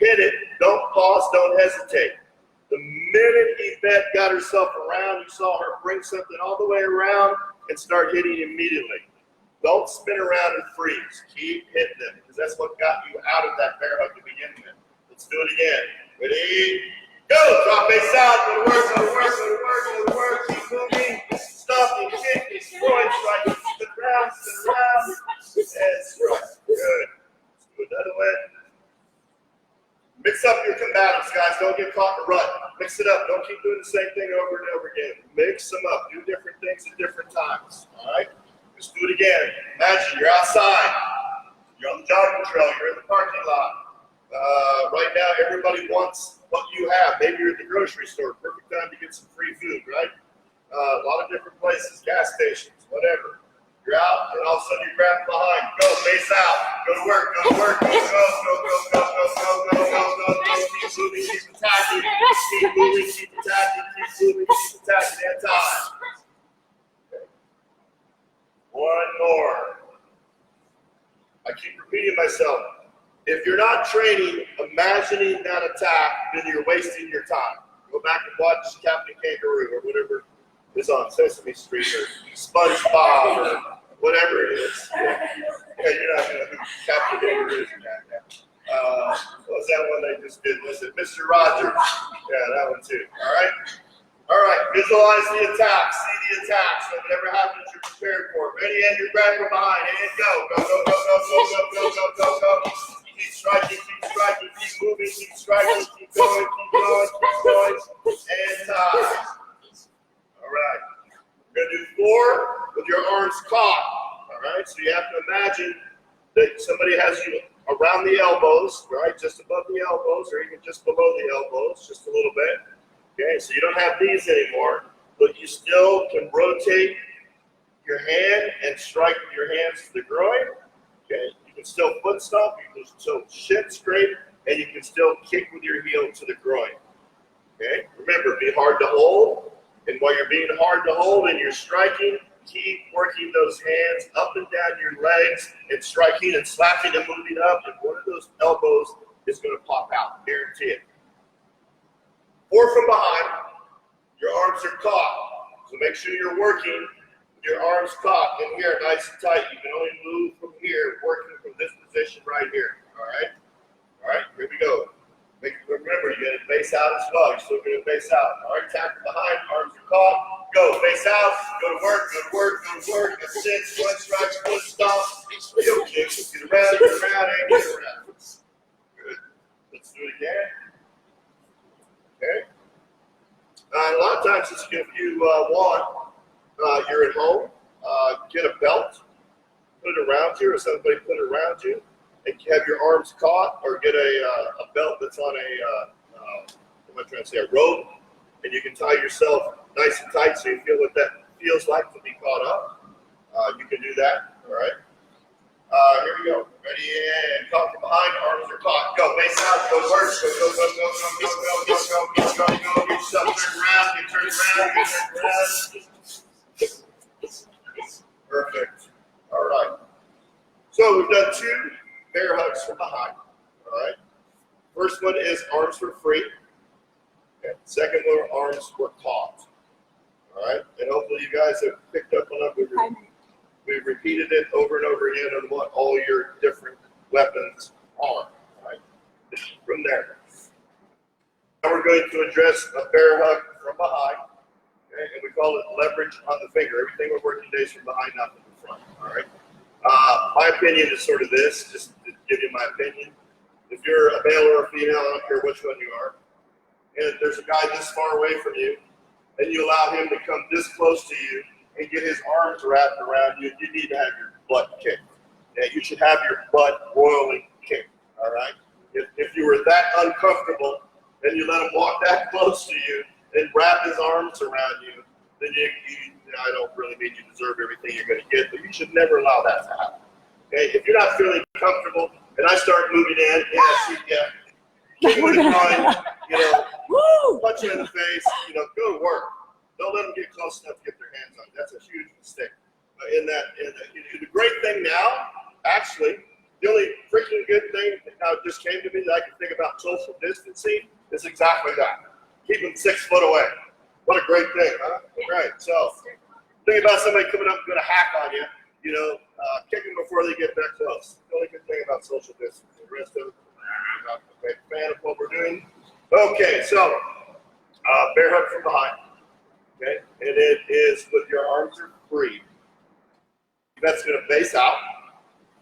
it. Don't pause, don't hesitate. The minute Yvette got herself around, you saw her bring something all the way around and start hitting immediately. Don't spin around and freeze. Keep hitting them, because that's what got you out of that bear hug to begin with. Let's do it again. Ready? Go! Drop face out. Go to work, go to work, go to work, go to work. Keep moving. Stomping, kicking, throwing, striking. Spin around, and strike. Good. Let's do another one. Mix up your combatants, guys. Don't get caught in a rut. Mix it up. Don't keep doing the same thing over and over again. Mix them up. Do different things at different times. All right? Let's do it again. Imagine you're outside. You're on the jogging trail. You're in the parking lot. Right now, everybody wants what you have. Maybe you're at the grocery store. Perfect time to get some free food, right? A lot of different places, gas stations, whatever. You're out, and all of a sudden you're grabbing behind. Go, face out. Go to work, go to work. Go, go, go, go, go, go, go, go, go, go, go. Keep moving, keep attacking. Keep moving, keep attacking. Keep moving, keep attacking. And time. One more. I keep repeating myself. If you're not training, imagining that attack, then you're wasting your time. Go back and watch Captain Kangaroo or whatever is on Sesame Street or SpongeBob or whatever it is. Yeah, you're not going to know who Captain Kangaroo is. What was that one they just did? Was it Mr. Rogers? Yeah, that one too. All right? All right, visualize the attack, see the attack, so whatever happens, you're prepared for it. Ready, and you're back from behind, and go. Go, go, go, go, go, go, go, go, go, go. Keep striking, keep moving, keep striking, keep going, and time. All right, we're gonna do 4 with your arms caught. All right, so you have to imagine that somebody has you around the elbows, right, just above the elbows, or even just below the elbows, just a little bit. Okay, so you don't have these anymore, but you still can rotate your hand and strike with your hands to the groin. Okay, you can still foot stomp, you can still shin scrape, and you can still kick with your heel to the groin. Okay, remember, be hard to hold, and while you're being hard to hold and you're striking, keep working those hands up and down your legs and striking and slapping and moving up, and one of those elbows is going to pop out, guarantee it. 4 from behind, your arms are caught. So make sure you're working with your arms caught in here, nice and tight. You can only move from here, working from this position right here. All right? All right, here we go. Remember, you're going to face out as well. You're still going to face out. All right, tap from behind, arms are caught. Go, face out, go to work, go to work, go to work. That's it, one strike, foot stomp. Heel kick, get around, and get around. Good. Let's do it again. Okay. A lot of times, if you want, you're at home, get a belt, put it around you, or somebody put it around you, and have your arms caught, or get a belt that's on a rope, and you can tie yourself nice and tight so you feel what that feels like to be caught up. You can do that. All right. Here we go. Ready, and caught from behind, arms are caught. Go, face out, go work, go, go, go, go, go, go, go, go, go, go, go, go, get yourself turned around, get turned around. Perfect. All right. So we've done 2 bear hugs from behind. All right. First one is arms were free. Okay. Second one, arms were caught. All right. And hopefully you guys have picked up on it. We've repeated it over and over again on what all your different weapons are. Right? From there. Now we're going to address a bear hug from behind. Okay? And we call it leverage on the finger. Everything we're working today is from behind, not from the front. All right. My opinion is sort of this, just to give you my opinion. If you're a male or a female, I don't care which one you are, and there's a guy this far away from you, and you allow him to come this close to you and get his arms wrapped around you, you need to have your butt kicked. Yeah, you should have your butt royally kicked, all right? If you were that uncomfortable and you let him walk that close to you and wrap his arms around you, then I don't really mean you deserve everything you're going to get, but you should never allow that to happen. Okay? If you're not feeling comfortable and I start moving in, kick him in the groin, punch him in the face, go to work. Don't let them get close enough to get their hands on you. That's a huge mistake. The great thing now, actually, the only freaking good thing that now just came to me that I can think about social distancing is exactly that. Keep them 6 foot away. What a great thing, huh? Right. So think about somebody coming up and going to hack on you. Kick them before they get that close. The only good thing about social distancing. The rest of it, I'm not a big fan of what we're doing. Okay, so bear hug from behind. Okay, and it is with your arms are free. That's going to face out.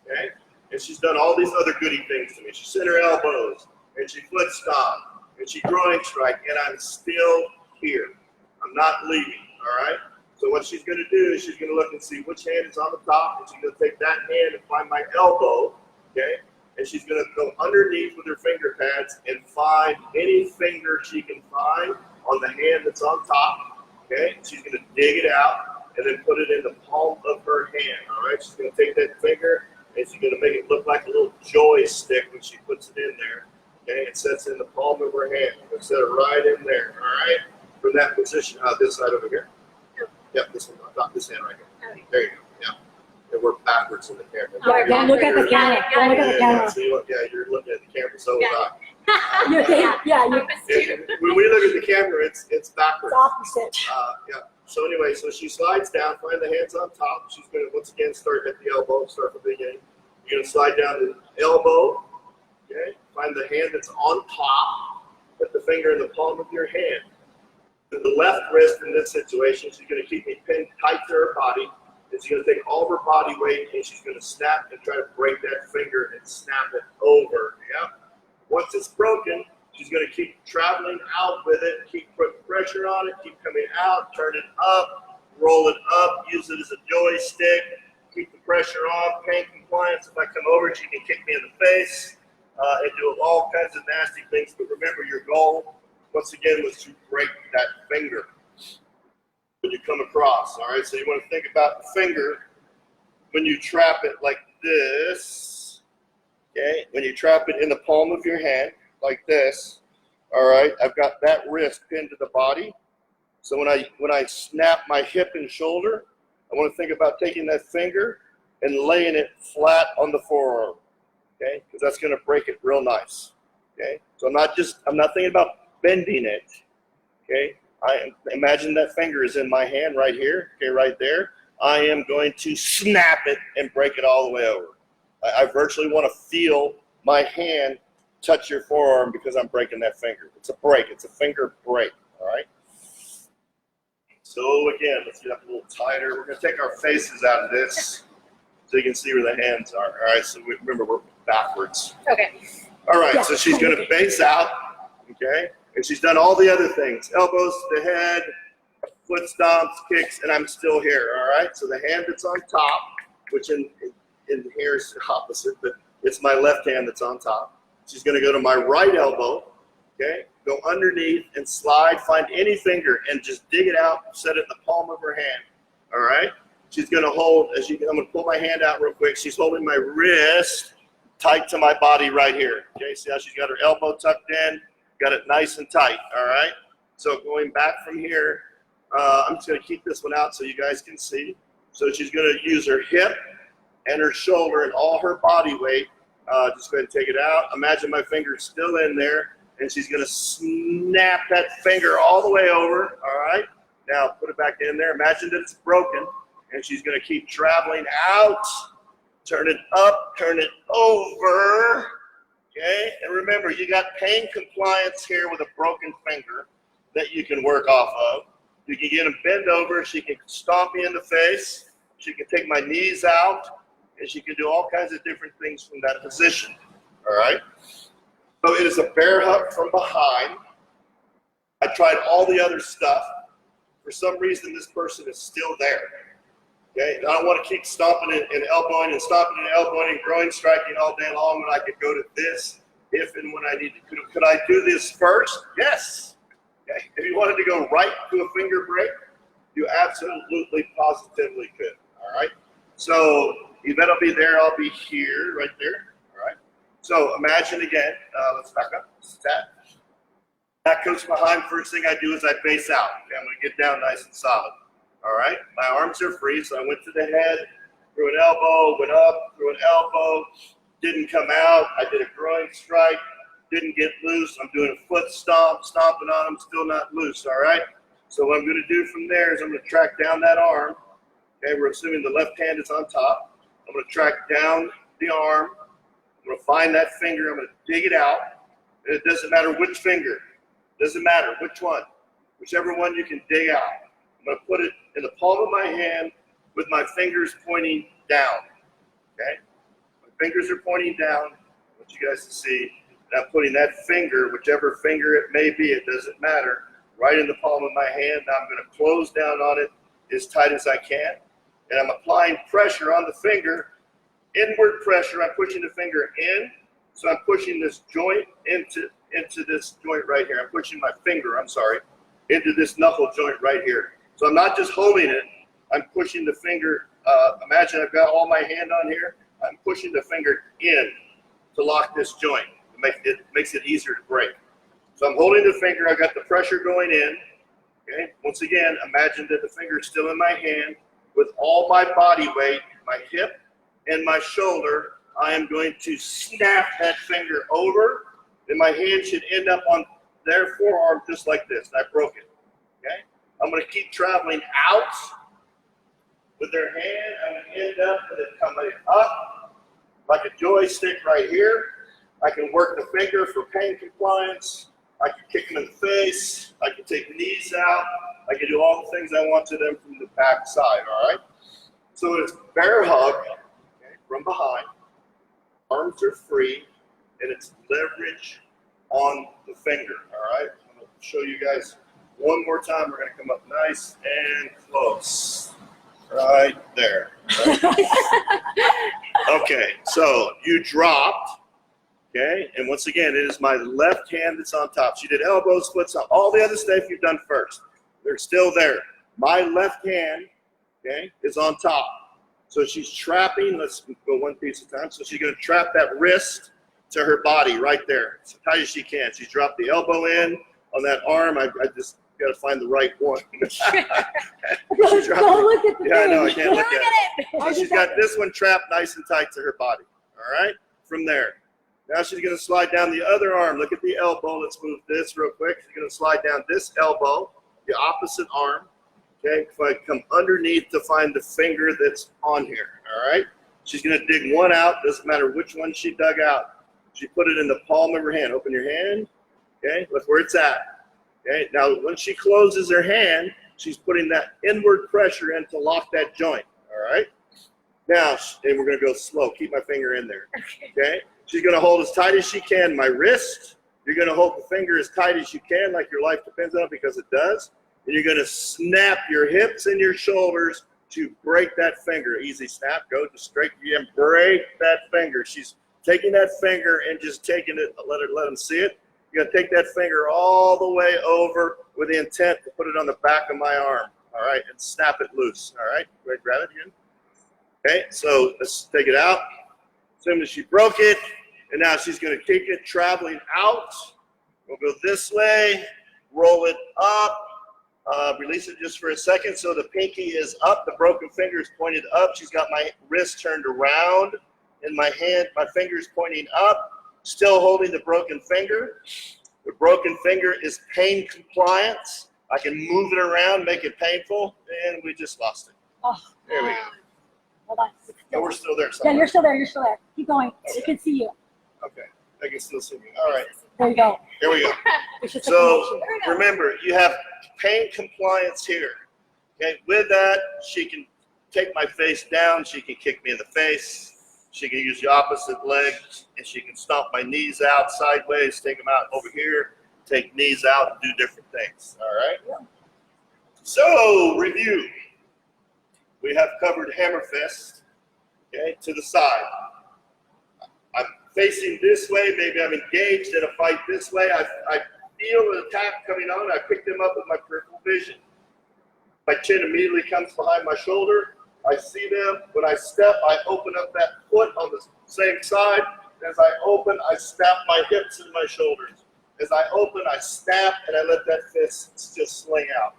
Okay, and she's done all these other goody things to me. She sent her elbows, and she foot stomped, and she groin strike, and I'm still here. I'm not leaving. All right. So what she's going to do is she's going to look and see which hand is on the top, and she's going to take that hand and find my elbow. Okay, and she's going to go underneath with her finger pads and find any finger she can find on the hand that's on top. Okay, she's going to dig it out and then put it in the palm of her hand. All right, she's going to take that finger and she's going to make it look like a little joystick when she puts it in there. Okay, and sets it in the palm of her hand. We'll set it right in there. All right, from that position, this side over here. Yep, this one, this hand right here. There you go. Yeah. and we're backwards in the camera. Yeah, don't look at the camera. Don't look at the camera. So you're looking at the camera, so Yeah. was Focus When we look at the camera, it's backwards. It's opposite. Yeah. So anyway, so she slides down, find the hands on top. She's going to once again start at the elbow, start from the beginning. You're going to slide down the elbow. Okay. Find the hand that's on top. Put the finger in the palm of your hand. The left wrist in this situation, she's going to keep me pinned tight to her body. And she's going to take all of her body weight and she's going to snap and try to break that finger and snap it over. Yeah. Once it's broken, she's going to keep traveling out with it, keep putting pressure on it, keep coming out, turn it up, roll it up, use it as a joystick, keep the pressure on, pain compliance. If I come over, she can kick me in the face and do all kinds of nasty things. But remember, your goal, once again, was to break that finger when you come across. All right, so you want to think about the finger when you trap it like this. Okay, when you trap it in the palm of your hand like this. All right, I've got that wrist pinned to the body. So when I snap my hip and shoulder, I want to think about taking that finger and laying it flat on the forearm. Okay, because that's going to break it real nice. Okay, so I'm not thinking about bending it. Okay, imagine that finger is in my hand right here. Okay, right there. I am going to snap it and break it all the way over. I virtually want to feel my hand touch your forearm because I'm breaking that finger. It's a break. It's a finger break. All right. So again, let's get up a little tighter. We're going to take our faces out of this so you can see where the hands are. All right. So remember, we're backwards. Okay. All right. So she's going to base out. Okay. And she's done all the other things: elbows to the head, foot stomps, kicks, and I'm still here. All right. So the hand that's on top, which in here is opposite, but it's my left hand that's on top. She's going to go to my right elbow, okay, go underneath and slide, find any finger and just dig it out, set it in the palm of her hand, all right? She's going to hold, I'm going to pull my hand out real quick. She's holding my wrist tight to my body right here, okay? See how she's got her elbow tucked in, got it nice and tight, all right? So going back from here, I'm just going to keep this one out so you guys can see. So she's going to use her hip and her shoulder and all her body weight. Just go ahead and take it out. Imagine my finger's still in there, and she's going to snap that finger all the way over, all right? Now put it back in there. Imagine that it's broken, and she's going to keep traveling out, turn it up, turn it over, okay? And remember, you got pain compliance here with a broken finger that you can work off of. You can get them bent over. She can stomp me in the face. She can take my knees out. And she can do all kinds of different things from that position, all right? So it is a bear hug from behind. I tried all the other stuff. For some reason, this person is still there, okay? And I don't want to keep stomping and elbowing and stomping and elbowing and groin striking all day long when I could go to this if and when I need to. Could I do this first? Yes. Okay. If you wanted to go right to a finger break, you absolutely, positively could, all right? So Yvette will be there, I'll be here, right there, all right? So imagine again, let's back up, stat. That comes behind, first thing I do is I base out. Okay, I'm gonna get down nice and solid, all right? My arms are free, so I went to the head, threw an elbow, went up, threw an elbow, didn't come out, I did a groin strike, didn't get loose, I'm doing a foot stomp, stomping on them, still not loose, all right? So what I'm gonna do from there is I'm gonna track down that arm. Okay, we're assuming the left hand is on top. I'm going to track down the arm. I'm going to find that finger. I'm going to dig it out. And it doesn't matter which finger. It doesn't matter which one. Whichever one you can dig out. I'm going to put it in the palm of my hand with my fingers pointing down. Okay? My fingers are pointing down. I want you guys to see. And I'm putting that finger, whichever finger it may be, it doesn't matter, right in the palm of my hand. Now I'm going to close down on it as tight as I can. And I'm applying pressure on the finger, inward pressure. I'm pushing the finger in, so I'm pushing this joint into this joint right here. I'm pushing my finger, into this knuckle joint right here. So I'm not just holding it, I'm pushing the finger. Imagine I've got all my hand on here. I'm pushing the finger in to lock this joint. It makes it easier to break. So I'm holding the finger, I've got the pressure going in. Okay. Once again, imagine that the finger is still in my hand. With all my body weight, my hip and my shoulder, I am going to snap that finger over, and my hand should end up on their forearm just like this. I broke it. Okay? I'm going to keep traveling out with their hand. I'm going to end up with it coming up like a joystick right here. I can work the finger for pain compliance. I can kick them in the face. I can take knees out. I can do all the things I want to them from the back side, all right? So it's bear hug, okay, from behind. Arms are free, and it's leverage on the finger, all right? I'm going to show you guys one more time. We're going to come up nice and close. Right there. Right? Okay, so you dropped, okay? And once again, it is my left hand that's on top. She did elbows, foots, all the other stuff you've done first. They're still there. My left hand, okay, is on top. So she's trapping, let's go one piece at a time. So she's going to trap that wrist to her body right there, as tight as she can. She's dropped the elbow in on that arm. I just got to find the right one. Don't look at the Yeah, I know, I thing. can't look at Look it. at it. So she's got this one trapped nice and tight to her body, all right? From there. Now she's going to slide down the other arm. Look at the elbow. Let's move this real quick. She's going to slide down this elbow, the opposite arm. Okay, if I come underneath to find the finger that's on here, all right? She's going to dig one out. Doesn't matter which one she dug out. She put it in the palm of her hand. Open your hand. Okay, look where it's at. Okay, now when she closes her hand, she's putting that inward pressure in to lock that joint, all right? Now, and we're going to go slow. Keep my finger in there, okay? She's going to hold as tight as she can my wrist. You're going to hold the finger as tight as you can, like your life depends on it, because it does. And you're going to snap your hips and your shoulders to break that finger. Easy snap. Go to straight and break that finger. She's taking that finger and just taking it. Let them see it. You're going to take that finger all the way over with the intent to put it on the back of my arm. All right, and snap it loose. All right, go ahead, grab it again. Okay, so let's take it out. Assuming she broke it, and now she's going to kick it traveling out. We'll go this way, roll it up. Release it just for a second. So the pinky is up, the broken finger is pointed up. She's got my wrist turned around, and my finger is pointing up, still holding the broken finger. The broken finger is pain compliance. I can move it around, make it painful, and we just lost it. Oh, There we go. hold on. No, we're still there Yeah, somewhere. you're still there. You're still there. Keep going. They can see you. Okay, I can still see me. All right, There you go. here we go. It's just a So connection. remember, you have pain compliance here. Okay, with that, she can take my face down. She can kick me in the face. She can use the opposite leg, and she can stomp my knees out sideways, take them out over here, take knees out, and do different things. All right. So review. We have covered hammer fist. Okay, to the side. I'm facing this way. Maybe I'm engaged in a fight this way. I feel an attack coming on. I pick them up with my peripheral vision. My chin immediately comes behind my shoulder. I see them. When I step, I open up that foot on the same side. As I open, I snap my hips and my shoulders. As I open, I snap, and I let that fist just sling out.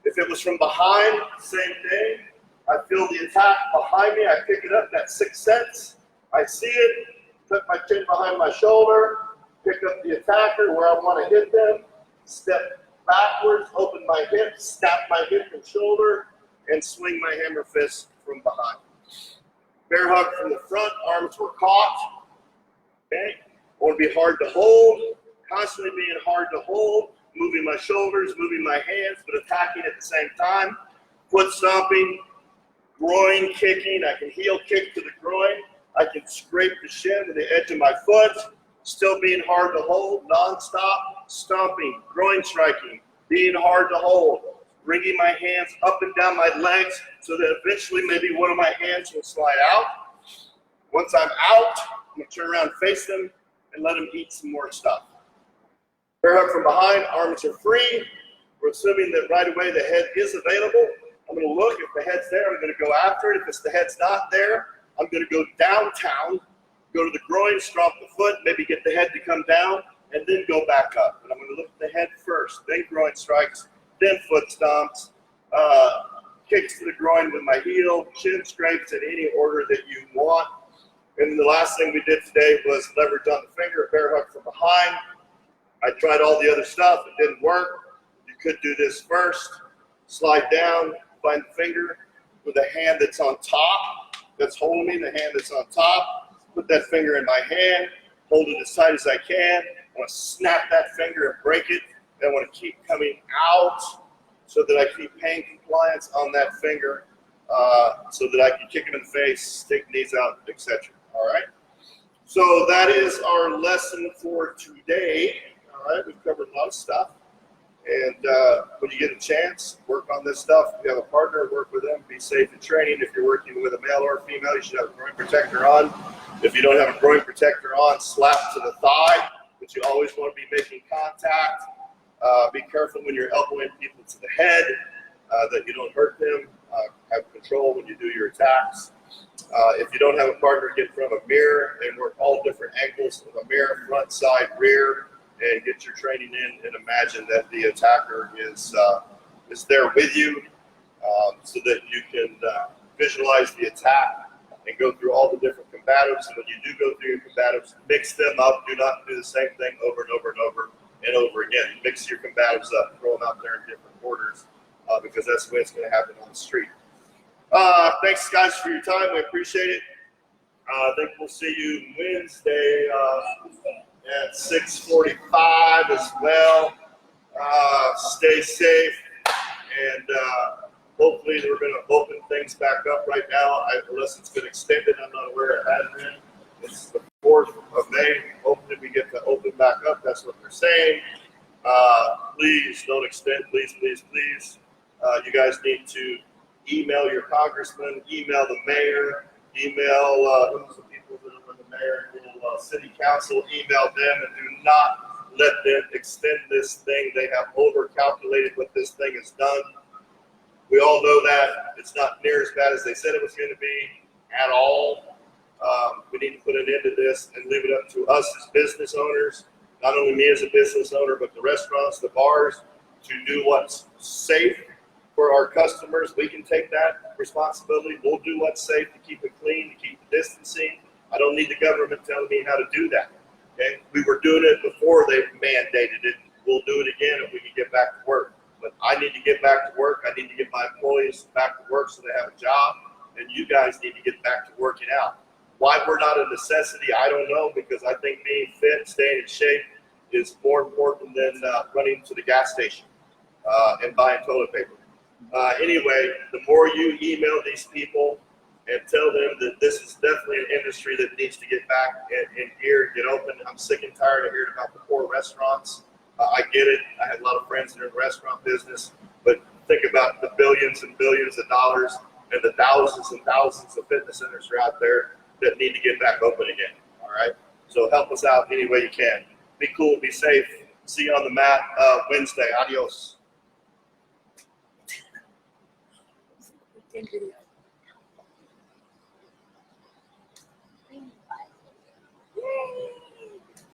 If it was from behind, same thing. I feel the attack behind me. I pick it up, that sixth sense. I see it, put my chin behind my shoulder, pick up the attacker where I want to hit them, step backwards, open my hips, snap my hip and shoulder, and swing my hammer fist from behind. Bear hug from the front, arms were caught. Okay, I want to be hard to hold, constantly being hard to hold, moving my shoulders, moving my hands, but attacking at the same time. Foot stomping, groin kicking. I can heel kick to the groin. I can scrape the shin with the edge of my foot, still being hard to hold, non-stop, stomping, groin striking, being hard to hold, bringing my hands up and down my legs so that eventually maybe one of my hands will slide out. Once I'm out, I'm going to turn around, face them, and let them eat some more stuff. Bear hug from behind, arms are free. We're assuming that right away the head is available. I'm going to look. If the head's there, I'm going to go after it. If the head's not there, I'm going to go downtown, go to the groin, stomp the foot, maybe get the head to come down, and then go back up. And I'm going to look at the head first, then groin strikes, then foot stomps, kicks to the groin with my heel, chin scrapes in any order that you want. And then the last thing we did today was leverage on the finger, bear hug from behind. I tried all the other stuff, it didn't work. You could do this first, slide down, find the finger with the hand that's on top, that's holding me, the hand that's on top, put that finger in my hand, hold it as tight as I can. I want to snap that finger and break it. And I want to keep coming out so that I keep pain compliance on that finger so that I can kick him in the face, take the knees out, etc. All right? So that is our lesson for today. All right, we've covered a lot of stuff. And when you get a chance, work on this stuff. If you have a partner, work with them. Be safe in training. If you're working with a male or a female, you should have a groin protector on. If you don't have a groin protector on, slap to the thigh, but you always want to be making contact. Be careful when you're elbowing people to the head, that you don't hurt them. Have control when you do your attacks. If you don't have a partner, get in front of a mirror and work all different angles of a mirror, front, side, rear, and get your training in and imagine that the attacker is there with you so that you can visualize the attack and go through all the different combatives. And when you do go through your combatives, mix them up. Do not do the same thing over and over and over and over again. Mix your combatives up, throw them out there in different orders because that's the way it's going to happen on the street. Thanks, guys, for your time. We appreciate it. I think we'll see you Wednesday at 6:45 as well. Stay safe, and hopefully we're going to open things back up right now. Unless it's been extended, I'm not aware it has been. It's the 4th of May. Hopefully we get to open back up. That's what they're saying. Please don't extend. Please, please, please. You guys need to email your congressman, email the mayor, email who's the people that are with the mayor, city council, email them, and do not let them extend this thing. They have over-calculated what this thing has done. We all know that. It's not near as bad as they said it was going to be at all. We need to put an end to this and leave it up to us as business owners, not only me as a business owner, but the restaurants, the bars, to do what's safe for our customers. We can take that responsibility. We'll do what's safe to keep it clean, to keep the distancing. I don't need the government telling me how to do that. Okay? We were doing it before they mandated it. We'll do it again if we can get back to work. But I need to get back to work. I need to get my employees back to work so they have a job. And you guys need to get back to working out. Why we're not a necessity, I don't know, because I think being fit, staying in shape is more important than running to the gas station and buying toilet paper. Anyway, the more you email these people and tell them that this is definitely an industry that needs to get back in gear, get open. I'm sick and tired of hearing about the poor restaurants. I get it. I have a lot of friends that are in the restaurant business, but think about the billions and billions of dollars and the thousands and thousands of fitness centers are out there that need to get back open again. All right. So help us out any way you can. Be cool. Be safe. See you on the mat Wednesday. Adios. Video.